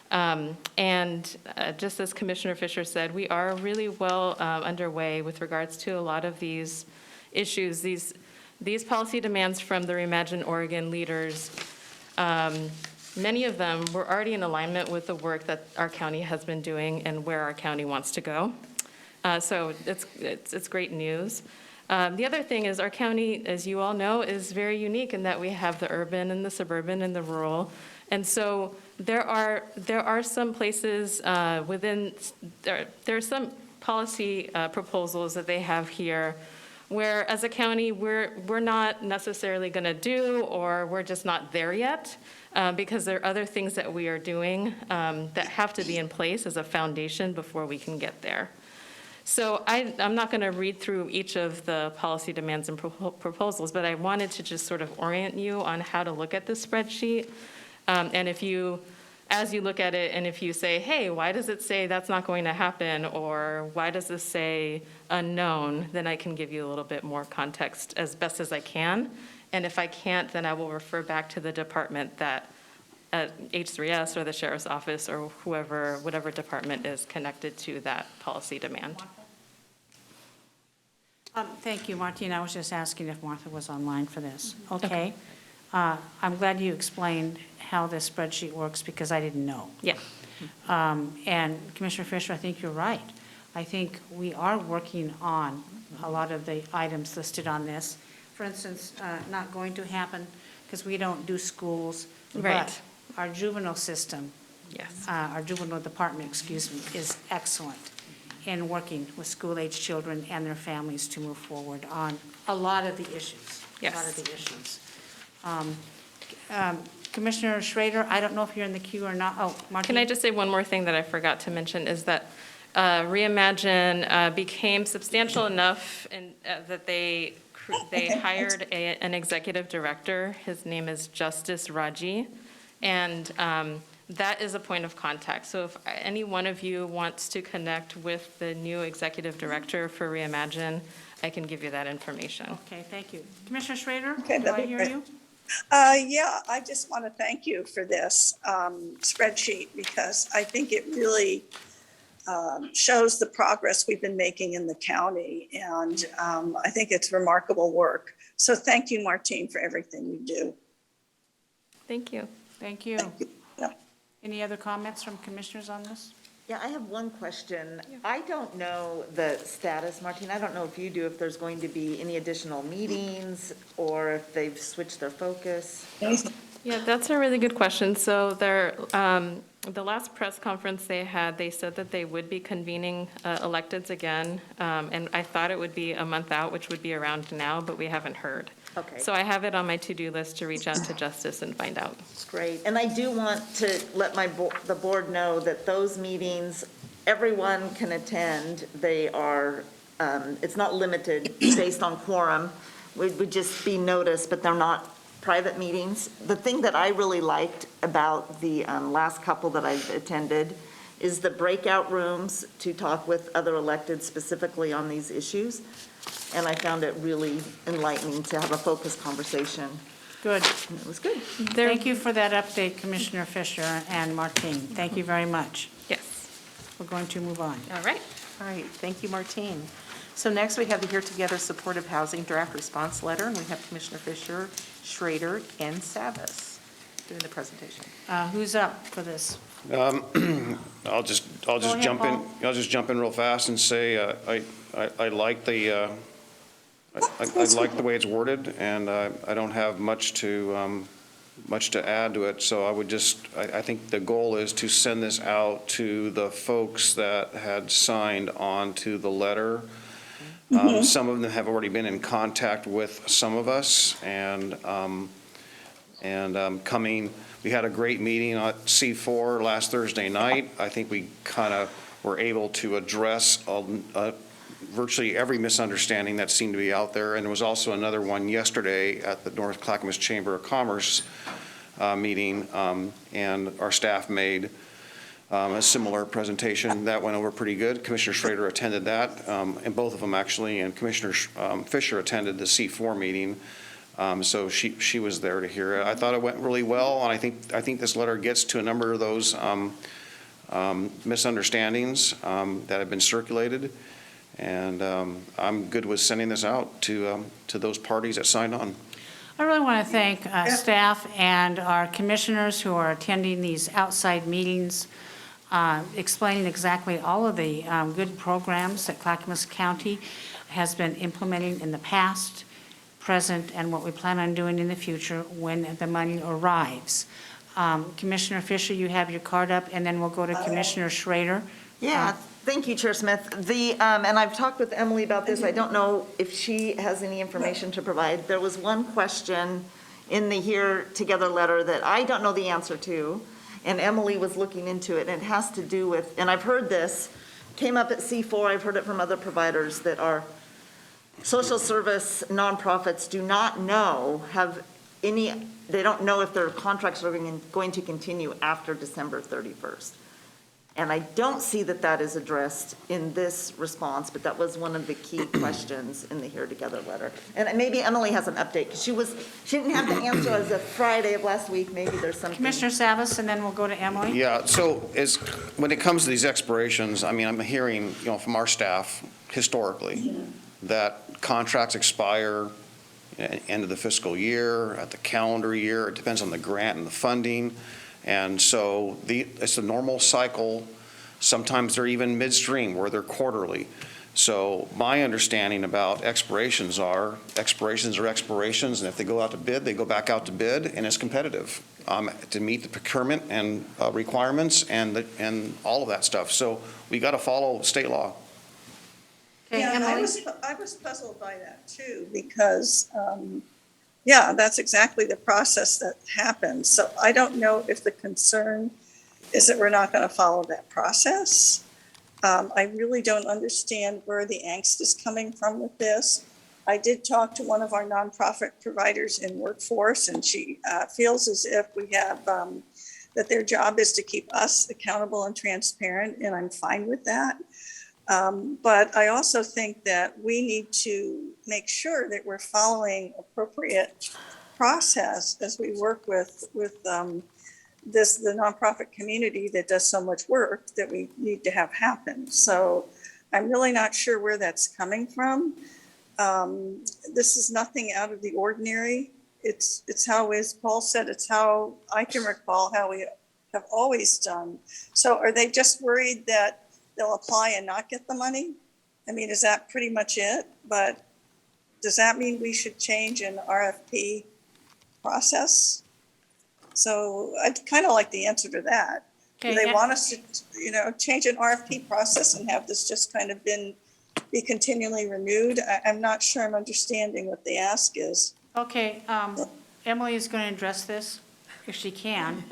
Just as Commissioner Fisher said, we are really well underway with regards to a lot of these issues, these policy demands from the Reimagine Oregon leaders. Many of them were already in alignment with the work that our county has been doing and where our county wants to go. So it's great news. The other thing is our county, as you all know, is very unique in that we have the urban and the suburban and the rural. And so there are some places there are some policy proposals that they have here where as a county we're not necessarily going to do, or we're just not there yet because there are other things that we are doing that have to be in place as a foundation before we can get there. So I'm not going to read through each of the policy demands and proposals, but I wanted to just sort of orient you on how to look at this spreadsheet. And as you look at it, and if you say, hey, why does it say that's not going to happen, or why does this say unknown, then I can give you a little bit more context as best as I can. And if I can't, then I will refer back to the department that H3S or the Sheriff's Office or whatever department is connected to that policy demand. Thank you, Martine. I was just asking if Martha was online for this. Okay. I'm glad you explained how this spreadsheet works because I didn't know. Yeah. And Commissioner Fisher, I think you're right. I think we are working on a lot of the items listed on this. For instance, not going to happen because we don't do schools. Right. But our juvenile system, Yes. our juvenile department, is excellent in working with school-age children and their families to move forward on a lot of the issues. Yes. A lot of the issues. Commissioner Schrader, I don't know if you're in the queue or not. Oh, Martine. Can I just say one more thing that I forgot to mention is that Reimagine became substantial enough that they hired an executive director. His name is Justice Raji, and that is a point of contact. So if any one of you wants to connect with the new executive director for Reimagine, I can give you that information. Okay, thank you. Commissioner Schrader, Okay, do I hear you? Yeah, I just want to thank you for this spreadsheet because I think it really shows the progress we've been making in the county, and I think it's remarkable work. So thank you, Martine, for everything you do. Thank you. Thank you. Thank you. Yeah. Any other comments from commissioners on this? Yeah, I have one question. I don't know the status, Martine, I don't know if you do, if there's going to be any additional meetings or if they've switched their focus. Yeah, that's a really good question. So the last press conference they had, they said that they would be convening electeds again. And I thought it would be a month out, which would be around now, but we haven't heard. Okay. So I have it on my to-do list to reach out to Justice and find out. That's great. And I do want to let the board know that those meetings, everyone can attend. They are, it's not limited based on quorum. It would just be noticed, but they're not private meetings. The thing that I really liked about the last couple that I've attended is the breakout rooms to talk with other electeds specifically on these issues. And I found it really enlightening to have a focused conversation. Good. And it was good. Thank you for that update, Commissioner Fisher and Martine. Thank you very much. Yes. We're going to move on. All right. All right, thank you, Martine. So next, we have the Here Together Supportive Housing Draft Response Letter, and we have Commissioner Fisher, Schrader, and Savas. doing the presentation. Who's up for this? I'll just ahead, jump in, Paul. I'll just jump in real fast and say, I like the, I like the way it's worded, and I don't have much to add to it, so I would just, I think the goal is to send this out to the folks that had signed on to the letter. Some of them have already been in contact with some of us, and we had a great meeting at C4 last Thursday night. I think we kind of were able to address virtually every misunderstanding that seemed to be out there. And there was also another one yesterday at the North Clackamas Chamber of Commerce meeting, and our staff made a similar presentation. That went over pretty good. Commissioner Schrader attended that, and both of them actually, and Commissioner Fisher attended the C4 meeting. So she was there to hear it. I thought it went really well, and I think this letter gets to a number of those misunderstandings that have been circulated, and I'm good with sending this out to those parties that signed on. I really want to thank staff and our commissioners who are attending these outside meetings, explaining exactly all of the good programs that Clackamas County has been implementing in the past, present, and what we plan on doing in the future when the money arrives. Commissioner Fisher, you have your card up, and then we'll go to Commissioner Schrader. Yeah, thank you, Chair Smith. And I've talked with Emily about this. I don't know if she has any information to provide. There was one question in the Here Together letter that I don't know the answer to, and Emily was looking into it, and it has to do with, and I've heard this, came up at C4, I've heard it from other providers that are social service nonprofits do not know, they don't know if their contracts are going to continue after December 31st. And I don't see that that is addressed in this response, but that was one of the key questions in the Here Together letter. And maybe Emily has an update, because she didn't have the answer as of Friday of last week. Maybe there's something. Commissioner Savas, and then we'll go to Emily. Yeah, so when it comes to these expirations, I mean, I'm hearing, from our staff historically, that contracts expire at the end of the fiscal year, at the calendar year. It depends on the grant and the funding. And so it's a normal cycle. Sometimes they're even midstream where they're quarterly. So my understanding about expirations are expirations, and if they go out to bid, they go back out to bid, and it's competitive to meet the procurement and requirements and all of that stuff. So we got to follow state law. Okay, Yeah, and I Emily? was puzzled by that too, because, yeah, that's exactly the process that happens. So I don't know if the concern is that we're not going to follow that process. I really don't understand where the angst is coming from with this. I did talk to one of our nonprofit providers in workforce, and she feels as if we have, that their job is to keep us accountable and transparent, and I'm fine with that. But I also think that we need to make sure that we're following appropriate process as we work with the nonprofit community that does so much work that we need to have happen. So I'm really not sure where that's coming from. This is nothing out of the ordinary. It's how, as Paul said, it's how I can recall how we have always done. So are they just worried that they'll apply and not get the money? I mean, is that pretty much it? But does that mean we should change an RFP process? So I'd kind of like the answer to that. Do they want us to, change an RFP process and have this just kind of be continually renewed? I'm not sure I'm understanding what the ask is. Okay, Emily is going to address this, if she can.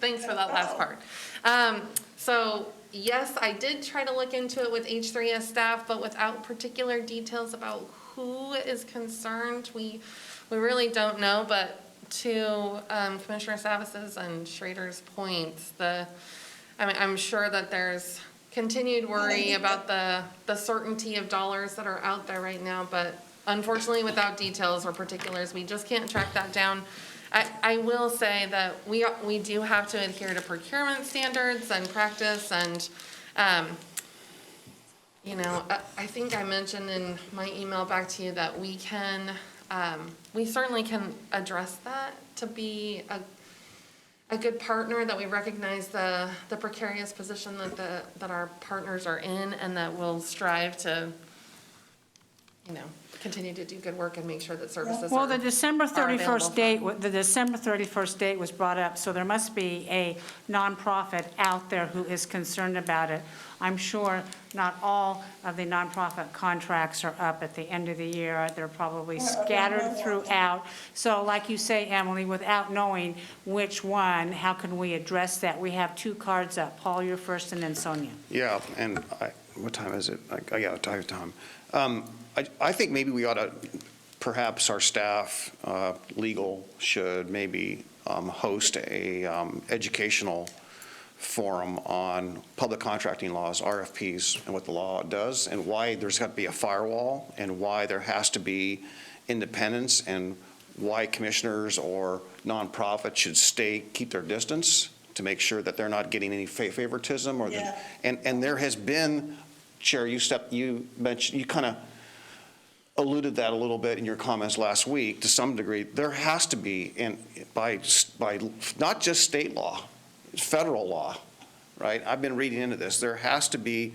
Thanks for that last part. So yes, I did try to look into it with H3S staff, but without particular details about who is concerned, we really don't know. But to Commissioner Savas's and Schrader's points, I'm sure that there's continued worry about the certainty of dollars that are out there right now, but unfortunately without details or particulars, we just can't track that down. I will say that we do have to adhere to procurement standards and practice, and I think I mentioned in my email back to you that we can we certainly can address that to be a good partner, that we recognize the precarious position that our partners are in, and that we'll strive to, continue to do good work and make sure that services Well, the are December available 31st for date, them. the December 31st date was brought up, so there must be a nonprofit out there who is concerned about it. I'm sure not all of the nonprofit contracts are up at the end of the year. They're probably scattered throughout. So like you say, Emily, without knowing which one, how can we address that? We have two cards up. Paul, you're first, and then Sonia. Yeah, and what time is it? I got time. I think maybe we ought to, perhaps our staff, legal, should maybe host a educational forum on public contracting laws, RFPs, and what the law does, and why there's got to be a firewall, and why there has to be independence, and why commissioners or nonprofits should keep their distance to make sure that they're not getting any favoritism. And there has been, Chair, you mentioned, you kind of alluded that a little bit in your comments last week to some degree. There has to be, by not just state law, federal law, right? I've been reading into this. There has to be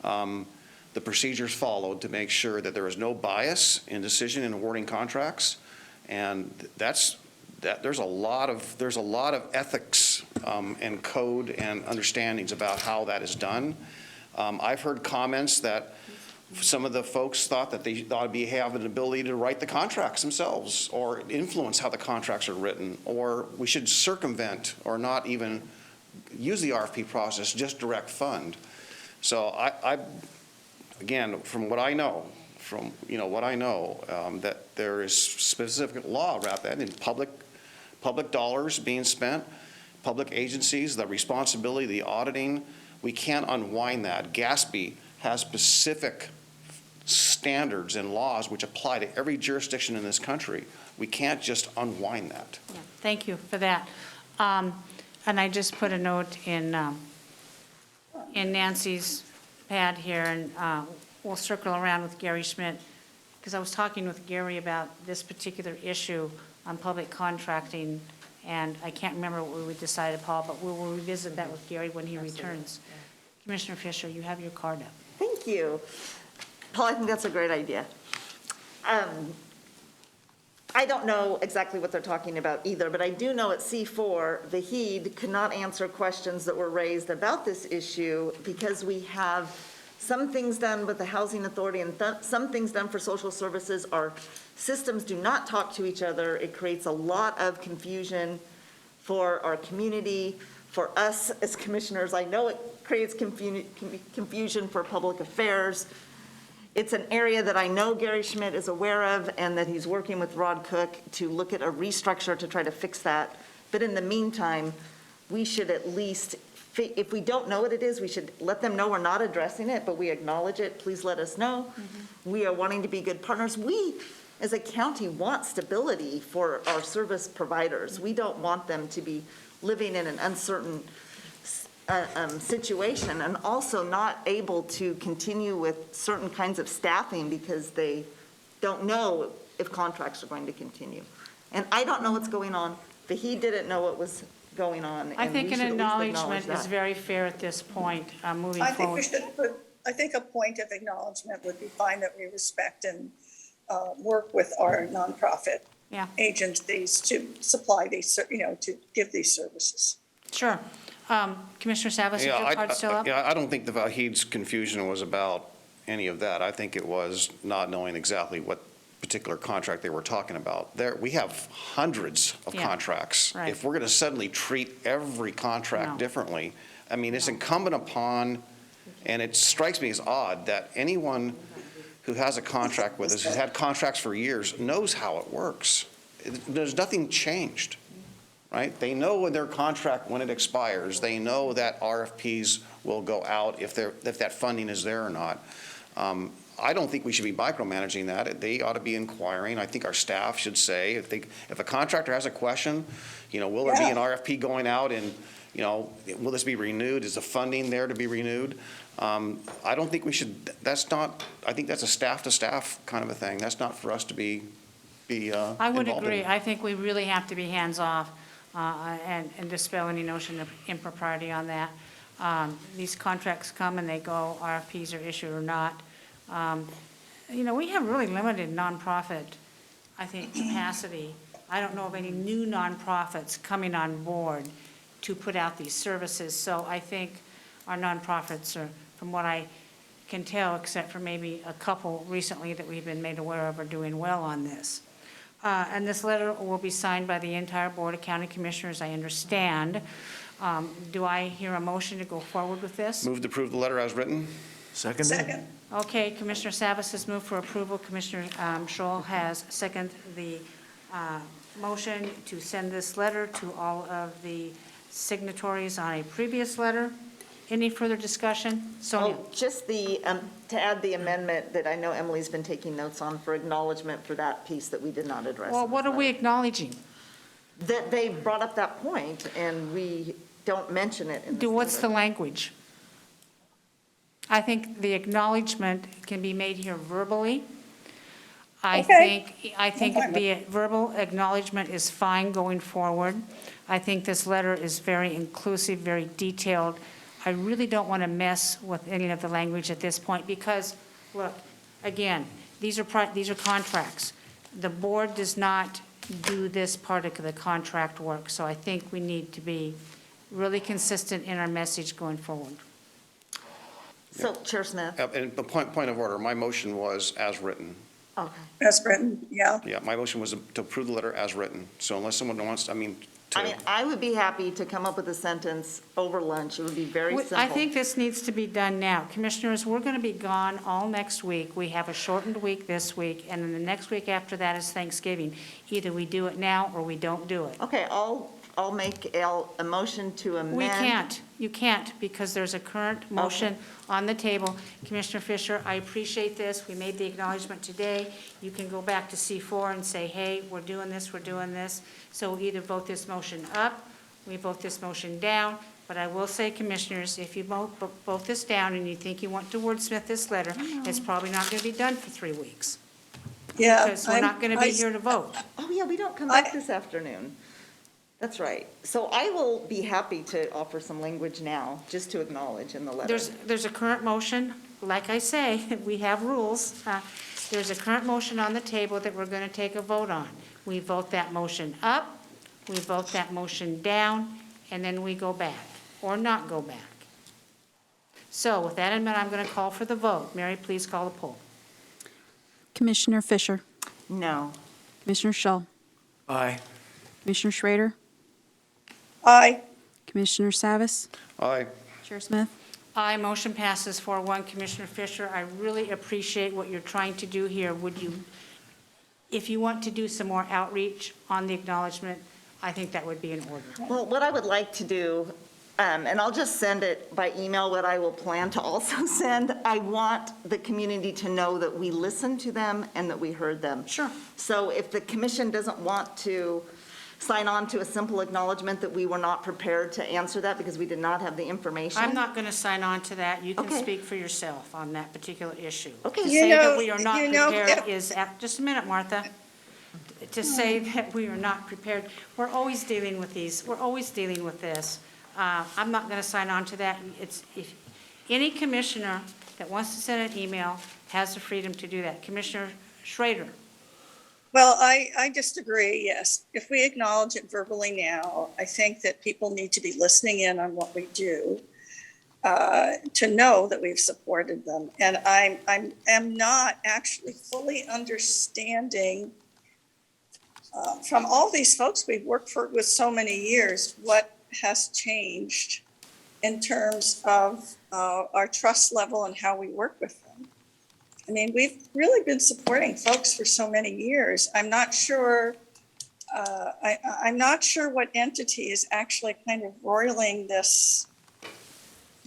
the procedures followed to make sure that there is no bias in decision in awarding contracts, and there's a lot of ethics and code and understandings about how that is done. I've heard comments that some of the folks thought that they ought to have an ability to write the contracts themselves or influence how the contracts are written, or we should circumvent or not even use the RFP process, just direct fund. So I again, from what I know, that there is specific law about that in public dollars being spent, public agencies, the responsibility, the auditing. We can't unwind that. GASB has specific standards and laws which apply to every jurisdiction in this country. We can't just unwind that. Yeah, thank you for that. And I just put a note in Nancy's pad here, and we'll circle around with Gary Schmidt, because I was talking with Gary about this particular issue on public contracting, and I can't remember what we decided, Paul, but we will revisit that with Gary when he returns. Commissioner Fisher, you have your card up. Thank you. Paul, I think that's a great idea. I don't know exactly what they're talking about either, but I do know at C4, Vahid could not answer questions that were raised about this issue because we have some things done with the Housing Authority and some things done for social services. Our systems do not talk to each other. It creates a lot of confusion for our community, for us as commissioners. I know it creates confusion for public affairs. It's an area that I know Gary Schmidt is aware of and that he's working with Rod Cook to look at a restructure to try to fix that. But in the meantime, we should at least, if we don't know what it is, we should let them know we're not addressing it, but we acknowledge it. Please let us know. Mm-hmm. We are wanting to be good partners. We, as a county, want stability for our service providers. We don't want them to be living in an uncertain situation, and also not able to continue with certain kinds of staffing because they don't know if contracts are going to continue. And I don't know what's going on, but he didn't know what was going on. I think an acknowledgement is that. very fair at this point, moving I think we forward. should put, I think a point of acknowledgement would be fine, that we respect and work with our nonprofit agencies to supply these, to give these services. Sure. Commissioner Savas, is your card still up? I don't think the Vahid's confusion was about any of that. I think it was not knowing exactly what particular contract they were talking about. We have hundreds of contracts. Right. If we're going to suddenly treat every contract differently, I mean, it's incumbent upon, and it strikes me as odd that anyone who has a contract with us, who's had contracts for years, knows how it works. There's nothing changed. Right? They know when their contract, when it expires, they know that RFPs will go out if that funding is there or not. I don't think we should be micromanaging that. They ought to be inquiring. I think our staff should say, if a contractor has a question, will there be an RFP going out, and will this be renewed? Is the funding there to be renewed? I don't think we should, I think that's a staff to staff kind of a thing. That's not for us to be be I would involved in agree. it. I think we really have to be hands-off and dispel any notion of impropriety on that. These contracts come and they go, RFPs are issued or not. We have really limited nonprofit, I think, capacity. I don't know of any new nonprofits coming on board to put out these services. So I think our nonprofits are, from what I can tell, except for maybe a couple recently that we've been made aware of, are doing well on this. And this letter will be signed by the entire Board of County Commissioners, I understand. Do I hear a motion to go forward with this? Move to approve the letter as written? Second. Okay, Commissioner Savas has moved for approval. Commissioner Scholl has seconded the motion to send this letter to all of the signatories on a previous letter. Any further discussion? Sonia? Oh, just to add the amendment that I know Emily's been taking notes on for acknowledgement for that piece that we did not address. Well, in what this are we letter. acknowledging? That they brought up that point, and we don't mention it in this What's the letter. language? I think the acknowledgement can be made here verbally. I think the verbal acknowledgement is fine going forward. I think this letter is very inclusive, very detailed. I really don't want to mess with any of the language at this point because, look, again, these are contracts. The board does not do this part of the contract work, so I think we need to be really consistent in our message going forward. So, Chair Smith? And the point of order, my motion was as written. Okay. As written, yeah. Yeah, my motion was to approve the letter as written. So unless someone wants, I would be happy to come up with a sentence over lunch. It would be very simple. I think this needs to be done now. Commissioners, we're going to be gone all next week. We have a shortened week this week, and then the next week after that is Thanksgiving. Either we do it now or we don't do it. Okay, I'll make a motion to amend. We can't. You can't because there's a current motion on the table. Commissioner Fisher, I appreciate this. We made the acknowledgement today. You can go back to C4 and say, hey, we're doing this, we're doing this. So we either vote this motion up, we vote this motion down. But I will say, commissioners, if you vote this down and you think you want to wordsmith this letter, it's probably not going to be done for 3 weeks. Yeah. Because we're not going to be here to vote. Oh, yeah, we don't come back this afternoon. That's right. So I will be happy to offer some language now, just to acknowledge in the letter. There's a current motion, like I say, we have rules. There's a current motion on the table that we're going to take a vote on. We vote that motion up, we vote that motion down, and then we go back, or not go back. So with that in mind, I'm going to call for the vote. Mary, please call the poll. Commissioner Fisher, No. Commissioner Schull, Aye. Commissioner Schrader, Aye. Commissioner Savas, aye. Chair Smith. Aye, motion passes 4-1. Commissioner Fisher, I really appreciate what you're trying to do here. Would you, if you want to do some more outreach on the acknowledgement, I think that would be in order. Well, what I would like to do, and I'll just send it by email, what I will plan to also send, I want the community to know that we listened to them and that we heard them. Sure. So if the commission doesn't want to sign on to a simple acknowledgement that we were not prepared to answer that because we did not have the information. I'm not going to sign on to that. You can Okay. speak for yourself on that particular issue. Okay. To You say know- that we are not you know, prepared is, just a minute, Martha. To say that we are not prepared, we're always dealing with these, we're always dealing with this. I'm not going to sign on to that. If any commissioner that wants to send an email has the freedom to do that. Commissioner Schrader. Well, I disagree, yes. If we acknowledge it verbally now, I think that people need to be listening in on what we do to know that we've supported them. And I am not actually fully understanding from all these folks we've worked with so many years, what has changed in terms of our trust level and how we work with them. I mean, we've really been supporting folks for so many years. I'm not sure, I'm not sure what entity is actually kind of roiling this,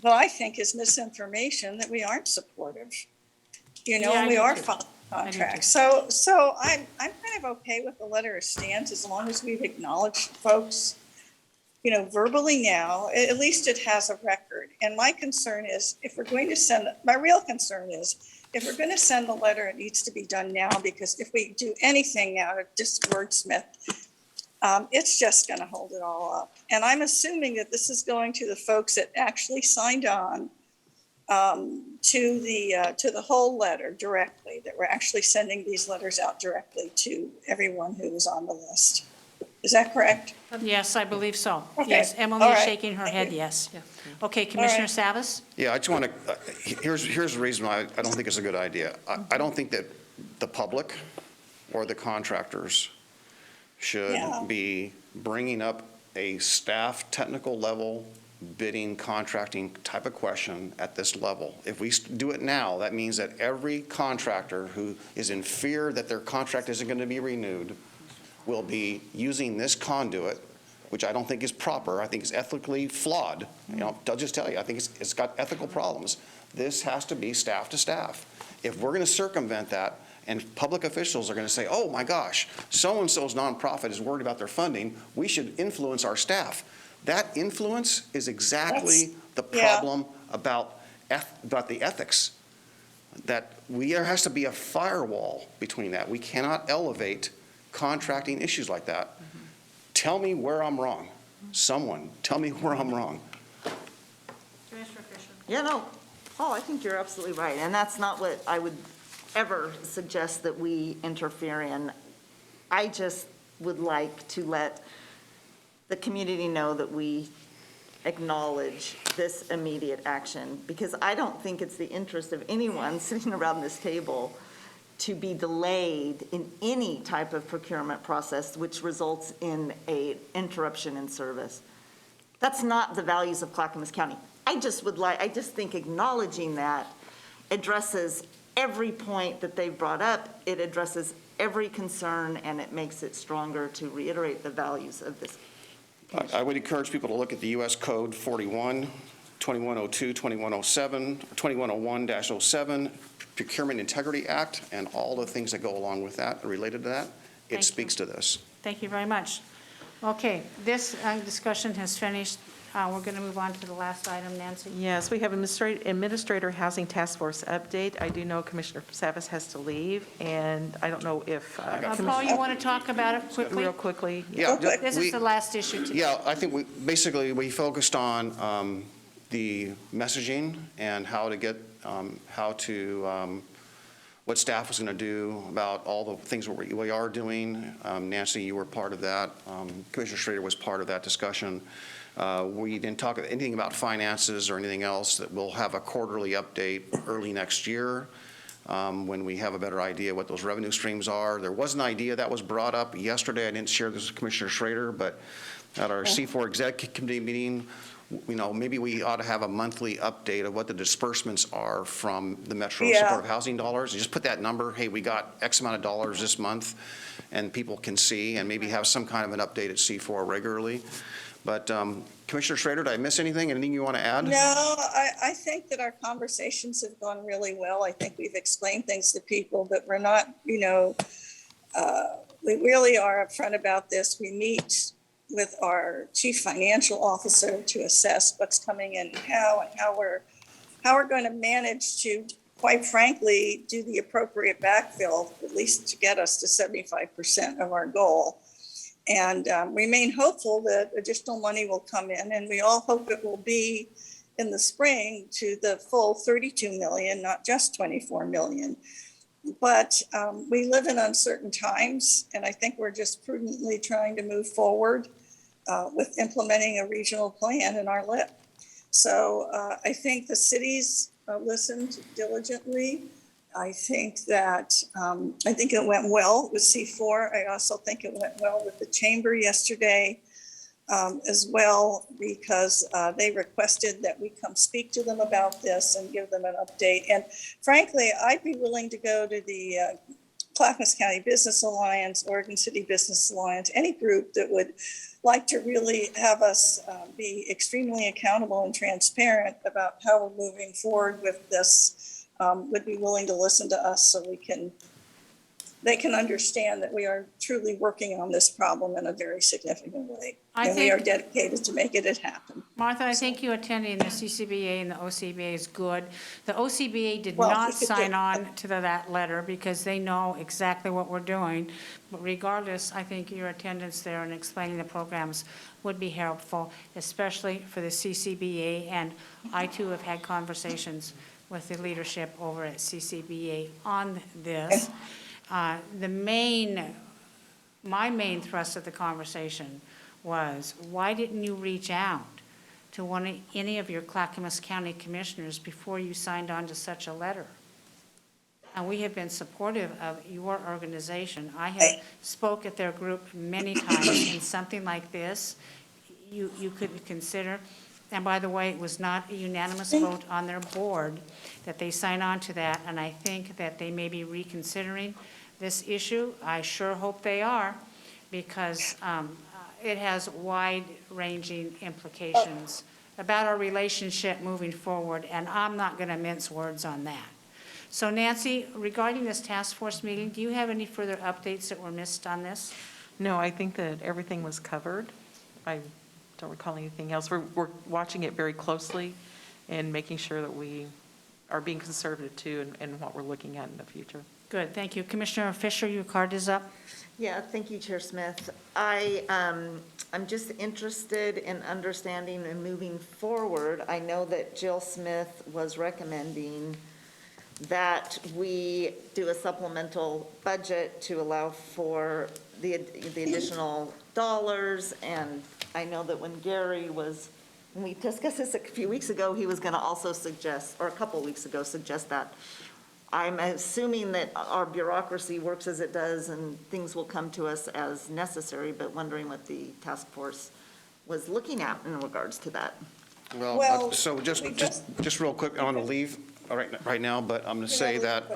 what I think is misinformation, that we aren't supportive, Yeah, I and we do are too. following I do too. contracts. So I'm kind of okay with the letter as stands as long as we've acknowledged folks, verbally now. At least it has a record. And my concern is, if we're going to send, my real concern is, if we're going to send the letter, it needs to be done now, because if we do anything now, just wordsmith, it's just going to hold it all up. And I'm assuming that this is going to the folks that actually signed on to the whole letter directly, that we're actually sending these letters out directly to everyone who was on the list. Is that correct? Yes, I believe so. Okay. Yes, Emily All is right. shaking her Thank head, you. yes. Okay, Commissioner Savas? Yeah, I just want to, here's the reason why I don't think it's a good idea. I don't think that the public or the contractors should Yeah. be bringing up a staff technical level bidding, contracting type of question at this level. If we do it now, that means that every contractor who is in fear that their contract isn't going to be renewed will be using this conduit, which I don't think is proper. I think it's ethically flawed. You know, I'll just tell you, I think it's got ethical problems. This has to be staff to staff. If we're going to circumvent that, and public officials are going to say, oh my gosh, so-and-so's nonprofit is worried about their funding, we should influence our staff. That influence is exactly the problem about the ethics. That there has to be a firewall between that. We cannot elevate contracting issues like that. Tell me where I'm wrong. Someone, tell me where I'm wrong. Commissioner Fisher? Yeah, no, Paul, I think you're absolutely right, and that's not what I would ever suggest that we interfere in. I just would like to let the community know that we acknowledge this immediate action, because I don't think it's the interest of anyone sitting around this table to be delayed in any type of procurement process which results in an interruption in service. That's not the values of Clackamas County. I just think acknowledging that addresses every point that they've brought up. It addresses every concern, and it makes it stronger to reiterate the values of this. I would encourage people to look at the U.S. Code 41, 2102, 2107, 2101-07, Procurement Integrity Act, and all the things that go along with that, related to that. It speaks to this. Thank you very much. Okay, this discussion has finished. We're going to move on to the last item, Nancy. Yes, we have Administrator Housing Task Force update. I do know Commissioner Savas has to leave, and I don't know if. Paul, you want to talk about it quickly? Real quickly? Yeah, This is the last issue today. Yeah, I think we focused on the messaging and how to get, what staff was going to do about all the things we are doing. Nancy, you were part of that. Commissioner Schrader was part of that discussion. We didn't talk anything about finances or anything else. That we'll have a quarterly update early next year when we have a better idea what those revenue streams are. There was an idea that was brought up yesterday. I didn't share this with Commissioner Schrader, but at our C4 Executive Committee meeting, maybe we ought to have a monthly update of what the disbursements are from the Metro Supportive Housing dollars. You just put that number, hey, we got X amount of dollars this month, and people can see, and maybe have some kind of an update at C4 regularly. But Commissioner Schrader, did I miss anything? Anything you want to add? No, I think that our conversations have gone really well. I think we've explained things to people, but we're not, we really are upfront about this. We meet with our chief financial officer to assess what's coming in and how we're going to manage to, quite frankly, do the appropriate backfill, at least to get us to 75% of our goal. And remain hopeful that additional money will come in, and we all hope it will be in the spring to the full 32 million, not just 24 million. But we live in uncertain times, and I think we're just prudently trying to move forward with implementing a regional plan in our LIP. So I think the cities listened diligently. I think it went well with C4. I also think it went well with the chamber yesterday as well, because they requested that we come speak to them about this and give them an update. And frankly, I'd be willing to go to the Clackamas County Business Alliance, Oregon City Business Alliance, any group that would like to really have us be extremely accountable and transparent about how we're moving forward with this. Would be willing to listen to us so we can they can understand that we are truly working on this problem in a very significant way. I And we are think- dedicated to making it happen. Martha, I think you attending the CCBA and the OCBA is good. The OCBA did Well, not we could sign get- on to that letter because they know exactly what we're doing. But regardless, I think your attendance there and explaining the programs would be helpful, especially for the CCBA. And I too have had conversations with the leadership over at CCBA on this. My main thrust of the conversation was, why didn't you reach out to any of your Clackamas County commissioners before you signed on to such a letter? And we have been supportive of your organization. I have spoke at their group many times, and something like this, you could consider. And by the way, it was not a unanimous vote on their board that they sign on to that, and I think that they may be reconsidering this issue. I sure hope they are, because it has wide-ranging implications about our relationship moving forward, and I'm not going to mince words on that. So Nancy, regarding this task force meeting, do you have any further updates that were missed on this? No, I think that everything was covered. I don't recall anything else. We're watching it very closely and making sure that we are being conservative too in what we're looking at in the future. Good, thank you. Commissioner Fisher, your card is up. Yeah, thank you, Chair Smith. I'm just interested in understanding and moving forward. I know that Jill Smith was recommending that we do a supplemental budget to allow for the additional dollars. And I know that when we discussed this a few weeks ago, he was going to also suggest, or a couple weeks ago, suggest that. I'm assuming that our bureaucracy works as it does and things will come to us as necessary, but wondering what the task force was looking at in regards to that. Well, so just real quick, I want to leave right now, but I'm going to say that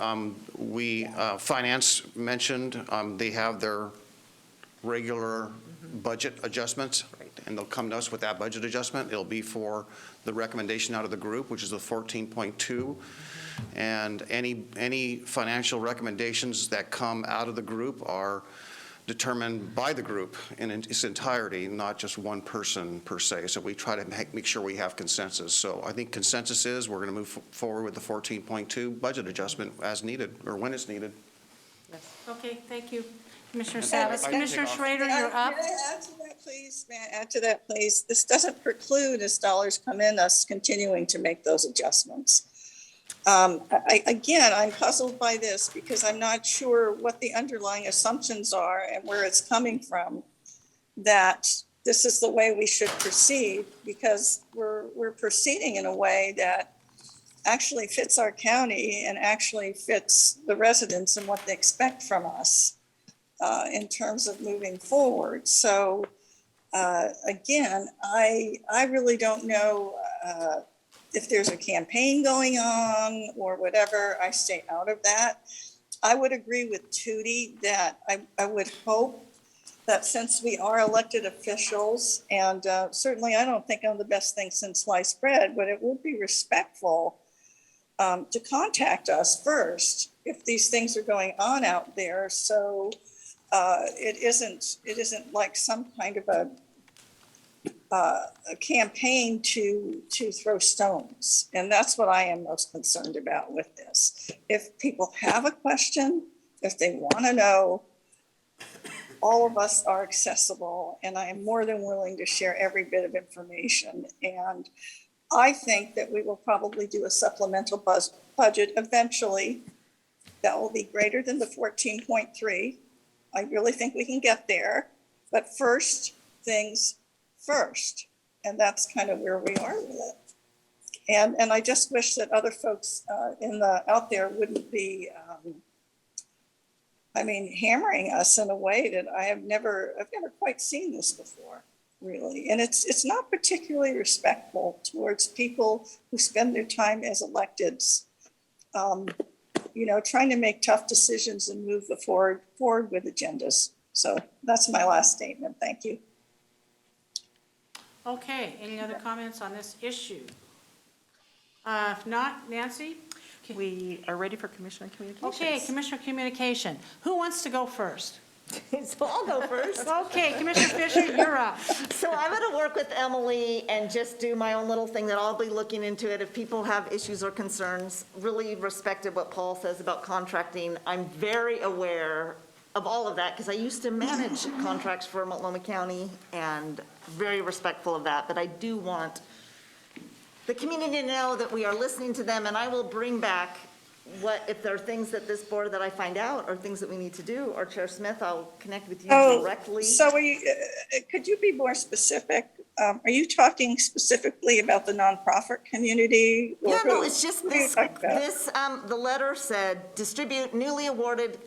Finance mentioned, they have their regular budget adjustments, and they'll come to us with that budget adjustment. It'll be for the recommendation out of the group, which is the 14.2. And any financial recommendations that come out of the group are determined by the group in its entirety, not just one person per se. So we try to make sure we have consensus. So I think consensus is we're going to move forward with the 14.2 budget adjustment as needed, or when it's needed. Okay, thank you. Commissioner Salas. Commissioner Schrader, you're up. May I add to that, please? May I add to that, please? This doesn't preclude, as dollars come in, us continuing to make those adjustments. Again, I'm puzzled by this because I'm not sure what the underlying assumptions are and where it's coming from, that this is the way we should proceed, because we're proceeding in a way that actually fits our county and actually fits the residents and what they expect from us in terms of moving forward. So again, I really don't know if there's a campaign going on or whatever. I stay out of that. I would agree with Tootie that I would hope that since we are elected officials, and certainly I don't think I'm the best thing since sliced bread, but it would be respectful to contact us first if these things are going on out there. So it isn't like some kind of a campaign to throw stones. And that's what I am most concerned about with this. If people have a question, if they want to know, all of us are accessible, and I am more than willing to share every bit of information. And I think that we will probably do a supplemental budget eventually that will be greater than the 14.3. I really think we can get there, but first things first. And that's kind of where we are with it. And I just wish that other folks out there wouldn't be, hammering us in a way that I've never quite seen this before, really. And it's not particularly respectful towards people who spend their time as electeds, trying to make tough decisions and move forward with agendas. So that's my last statement. Thank you. Okay, any other comments on this issue? If not, Nancy? We are ready for Commissioner Communications. Okay, Commissioner Communication. Who wants to go first? So I'll go first. Okay, Commissioner Fisher, you're up. So I'm going to work with Emily and just do my own little thing that I'll be looking into it. If people have issues or concerns, really respected what Paul says about contracting. I'm very aware of all of that because I used to manage contracts for Multnomah County and very respectful of that. But I do want the community to know that we are listening to them, and I will bring back if there are things that this board that I find out or things that we need to do, or Chair Smith, I'll connect with you directly. So could you be more specific? Are you talking specifically about the nonprofit community? Yeah, no, it's just the letter said, distribute newly awarded,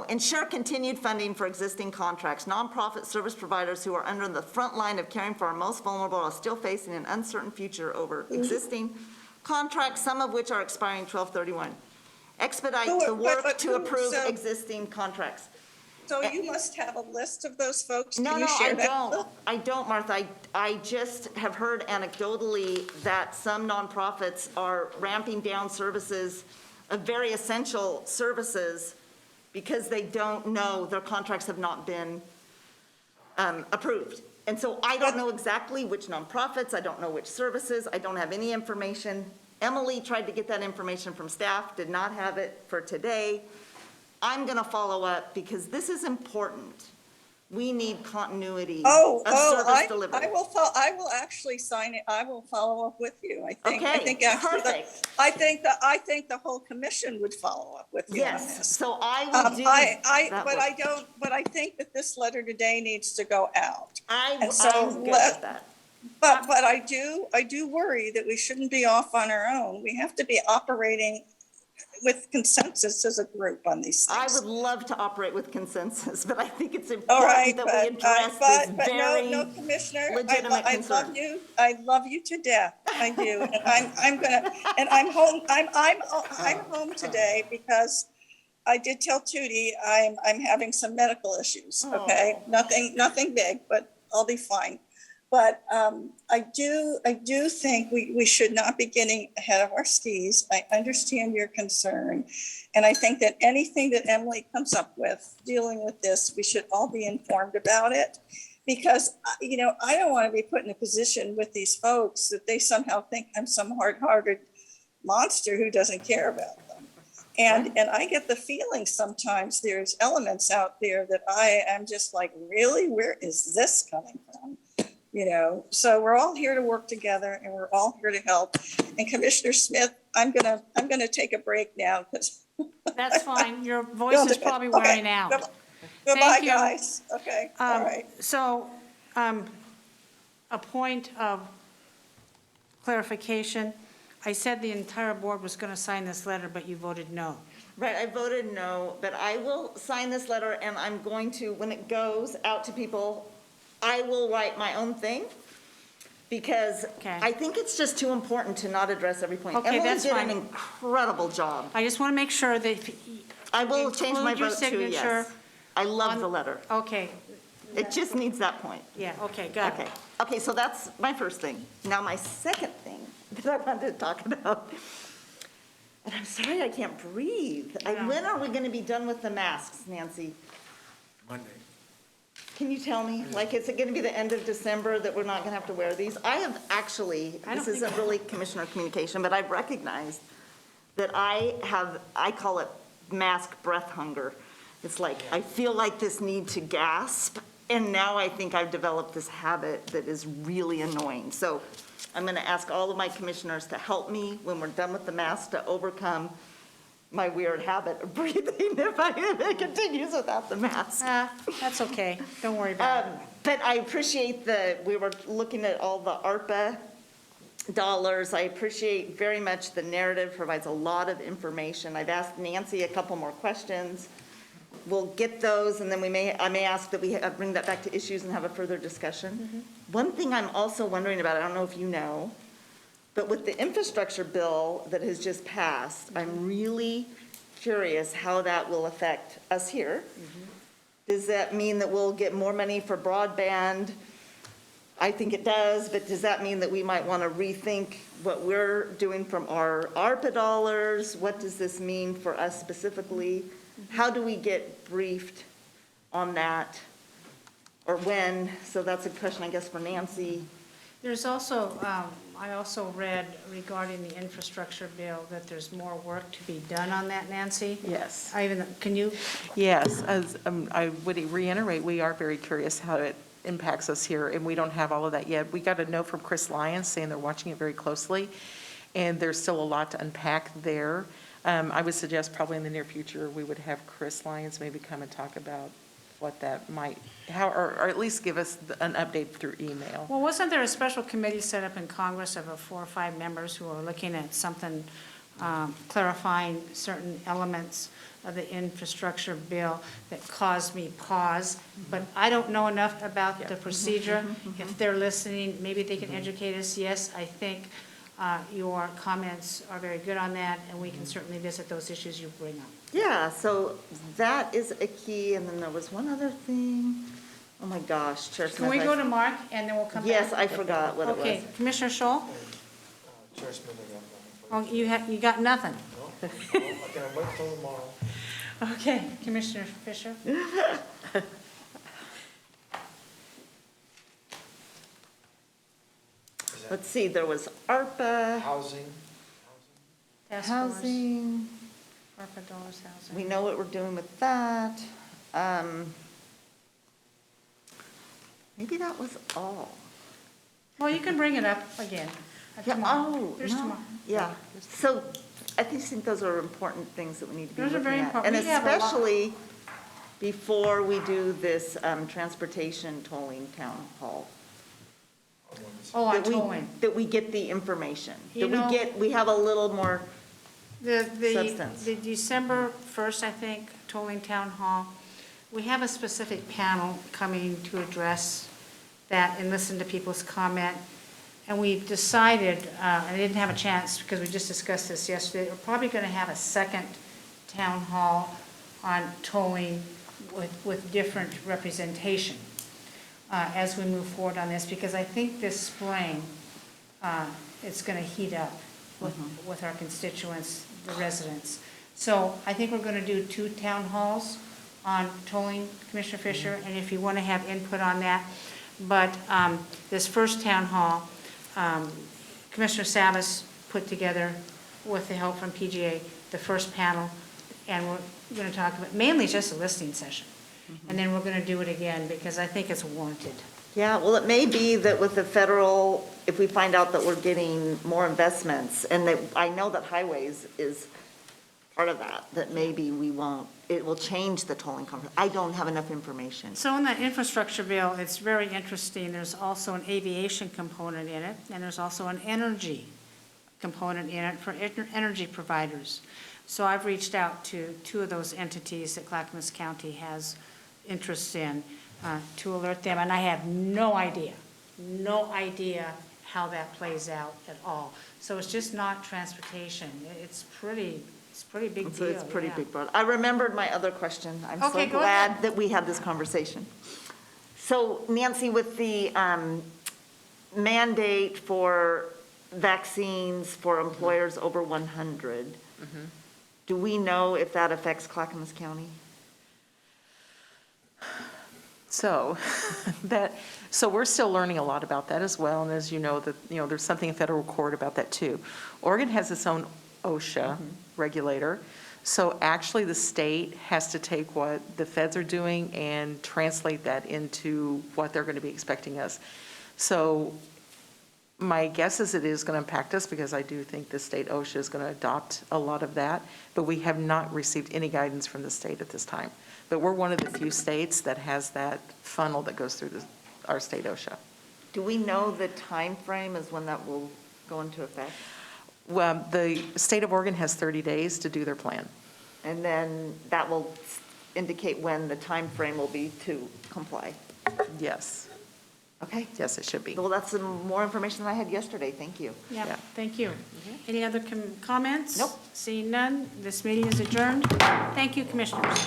ensure continued funding for existing contracts. Nonprofit service providers who are under the front line of caring for our most vulnerable are still facing an uncertain future over existing contracts, some of which are expiring 12/31. Expedite the work to approve existing contracts. So you must have a list of those folks? No, Can you share that? I don't, Martha. I just have heard anecdotally that some nonprofits are ramping down services, very essential services, because they don't know, their contracts have not been approved. And so I don't know exactly which nonprofits, I don't know which services, I don't have any information. Emily tried to get that information from staff, did not have it for today. I'm going to follow up because this is important. We need continuity of service delivery. I will actually sign it. I will follow up with you. I think actually perfect. I think the whole commission would follow up with you on this. Yes, so I will do that work. But I think that this letter today needs to go out. I'm good with that. But I do worry that we shouldn't be off on our own. We have to be operating with consensus as a group on these things. I would love to operate with consensus, but I think it's important that we address this very Commissioner, legitimate concern. I love you to death. I do. And I'm home. I'm home today because I did tell Tootie I'm having some medical issues. Okay, nothing big, but I'll be fine. But I do think we should not be getting ahead of our skis. I understand your concern. And I think that anything that Emily comes up with dealing with this, we should all be informed about it. Because, I don't want to be put in a position with these folks that they somehow think I'm some hard-hearted monster who doesn't care about them. And I get the feeling sometimes there's elements out there that I am just like, really, where is this coming from? So we're all here to work together and we're all here to help. And Commissioner Smith, I'm gonna take a break now because That's fine. Your voice is probably wearing out. Goodbye, Thank you. guys. Okay, all right. So, a point of clarification. I said the entire board was going to sign this letter, but you voted no. Right, I voted no, but I will sign this letter and I'm going to, when it goes out to people, I will write my own thing because I think it's just too important to not address every point. Okay, Emily that's did fine. an incredible job. I just want to make sure that I will change my include your vote to signature yes. I love the letter. Okay. It just needs that point. Yeah, okay, got it. Okay, so that's my first thing. Now, my second thing that I wanted to talk about, and I'm sorry I can't breathe. When are we going to be done with the masks, Nancy? Monday. Can you tell me? Like, is it going to be the end of December that we're not going to have to wear these? I have actually, this isn't really commissioner communication, but I've recognized that I call it mask breath hunger. It's like, I feel like this need to gasp, and now I think I've developed this habit that is really annoying. So I'm going to ask all of my commissioners to help me when we're done with the mask to overcome my weird habit of breathing if it continues without the mask. That's okay. Don't worry about it. But I appreciate we were looking at all the ARPA dollars. I appreciate very much the narrative provides a lot of information. I've asked Nancy a couple more questions. We'll get those, and then I may ask that we bring that back to issues and have a further discussion. Mm-hmm. One thing I'm also wondering about, I don't know if you know, but with the infrastructure bill that has just passed, I'm really curious how that will affect us here. Mm-hmm. Does that mean that we'll get more money for broadband? I think it does, but does that mean that we might want to rethink what we're doing from our ARPA dollars? What does this mean for us specifically? How do we get briefed on that? Or when? So that's a question, I guess, for Nancy. There's also, I also read regarding the infrastructure bill that there's more work to be done on that, Nancy. Yes. Can you? Yes, as I would reiterate, we are very curious how it impacts us here, and we don't have all of that yet. We got a note from Chris Lyons saying they're watching it very closely, and there's still a lot to unpack there. I would suggest probably in the near future, we would have Chris Lyons maybe come and talk about what that might, or at least give us an update through email. Well, wasn't there a special committee set up in Congress of 4 or 5 members who are looking at something, clarifying certain elements of the infrastructure bill that caused me pause? But I don't know enough about the procedure. If they're listening, maybe they can educate us. Yes, I think your comments are very good on that, and we can certainly visit those issues you bring up. Yeah, so that is a key, and then there was one other thing. Oh my gosh, Chair Smith. Can we go to Mark, and then we'll come back? Yes, I forgot what it was. Okay, Commissioner Scholl? Chair Smith, I got nothing. Oh, you got nothing? No, I can wait till tomorrow. Okay, Commissioner Fisher? Let's see, there was ARPA, Housing. Task force, housing. ARPA dollars, housing. We know what we're doing with that. Maybe that was all. Well, you can bring it up again Yeah, tomorrow. oh, There's no, tomorrow. yeah. So I think those are important things that we need to be Those are looking very at. important. And We have a lot- especially before we do this transportation tolling town hall. Oh, on That we- tolling. That we get the information. You That know- we have a little more, The Substance. December 1st, I think, tolling town hall, we have a specific panel coming to address that and listen to people's comment. And we've decided, and I didn't have a chance because we just discussed this yesterday, we're probably going to have a second town hall on tolling with different representation as we move forward on this, because I think this spring, it's going to heat up with our constituents, the residents. So I think we're going to do 2 town halls on tolling, Commissioner Fisher, and if you want to have input on that. But this first town hall, Commissioner Savas put together, with the help from PGA, the first panel, and we're going to talk about, mainly just a listening session. And then we're going to do it again, because I think it's warranted. yeah, well, it may be that with the federal, if we find out that we're getting more investments, and that, I know that highways is part of that, that maybe we won't, it will change the tolling conference. I don't have enough information. So in that infrastructure bill, it's very interesting. There's also an aviation component in it, and there's also an energy component in it for energy providers. So I've reached out to 2 of those entities that Clackamas County has interest in to alert them, and I have no idea how that plays out at all. So it's just not transportation. It's pretty big So deal. it's pretty yeah. big, broad. I remembered my other question. I'm so Okay, go ahead. glad that we had this conversation. So Nancy, with the mandate for vaccines for employers over 100, do we know if that affects Clackamas County? So so we're still learning a lot about that as well, and as you know, there's something in federal court about that too. Oregon has its own OSHA regulator, so actually the state has to take what the feds are doing and translate that into what they're going to be expecting us. So my guess is it is going to impact us, because I do think the state OSHA is going to adopt a lot of that, but we have not received any guidance from the state at this time. But we're one of the few states that has that funnel that goes through our state OSHA. Do we know the time frame as when that will go into effect? Well, the state of Oregon has 30 days to do their plan. And then that will indicate when the time frame will be to comply? Yes. Okay. Yes, it should be. Well, that's some more information than I had yesterday. Thank you. Yeah, Yeah. thank you. Any other comments? Nope. Seeing none, this meeting is adjourned. Thank you, Commissioners.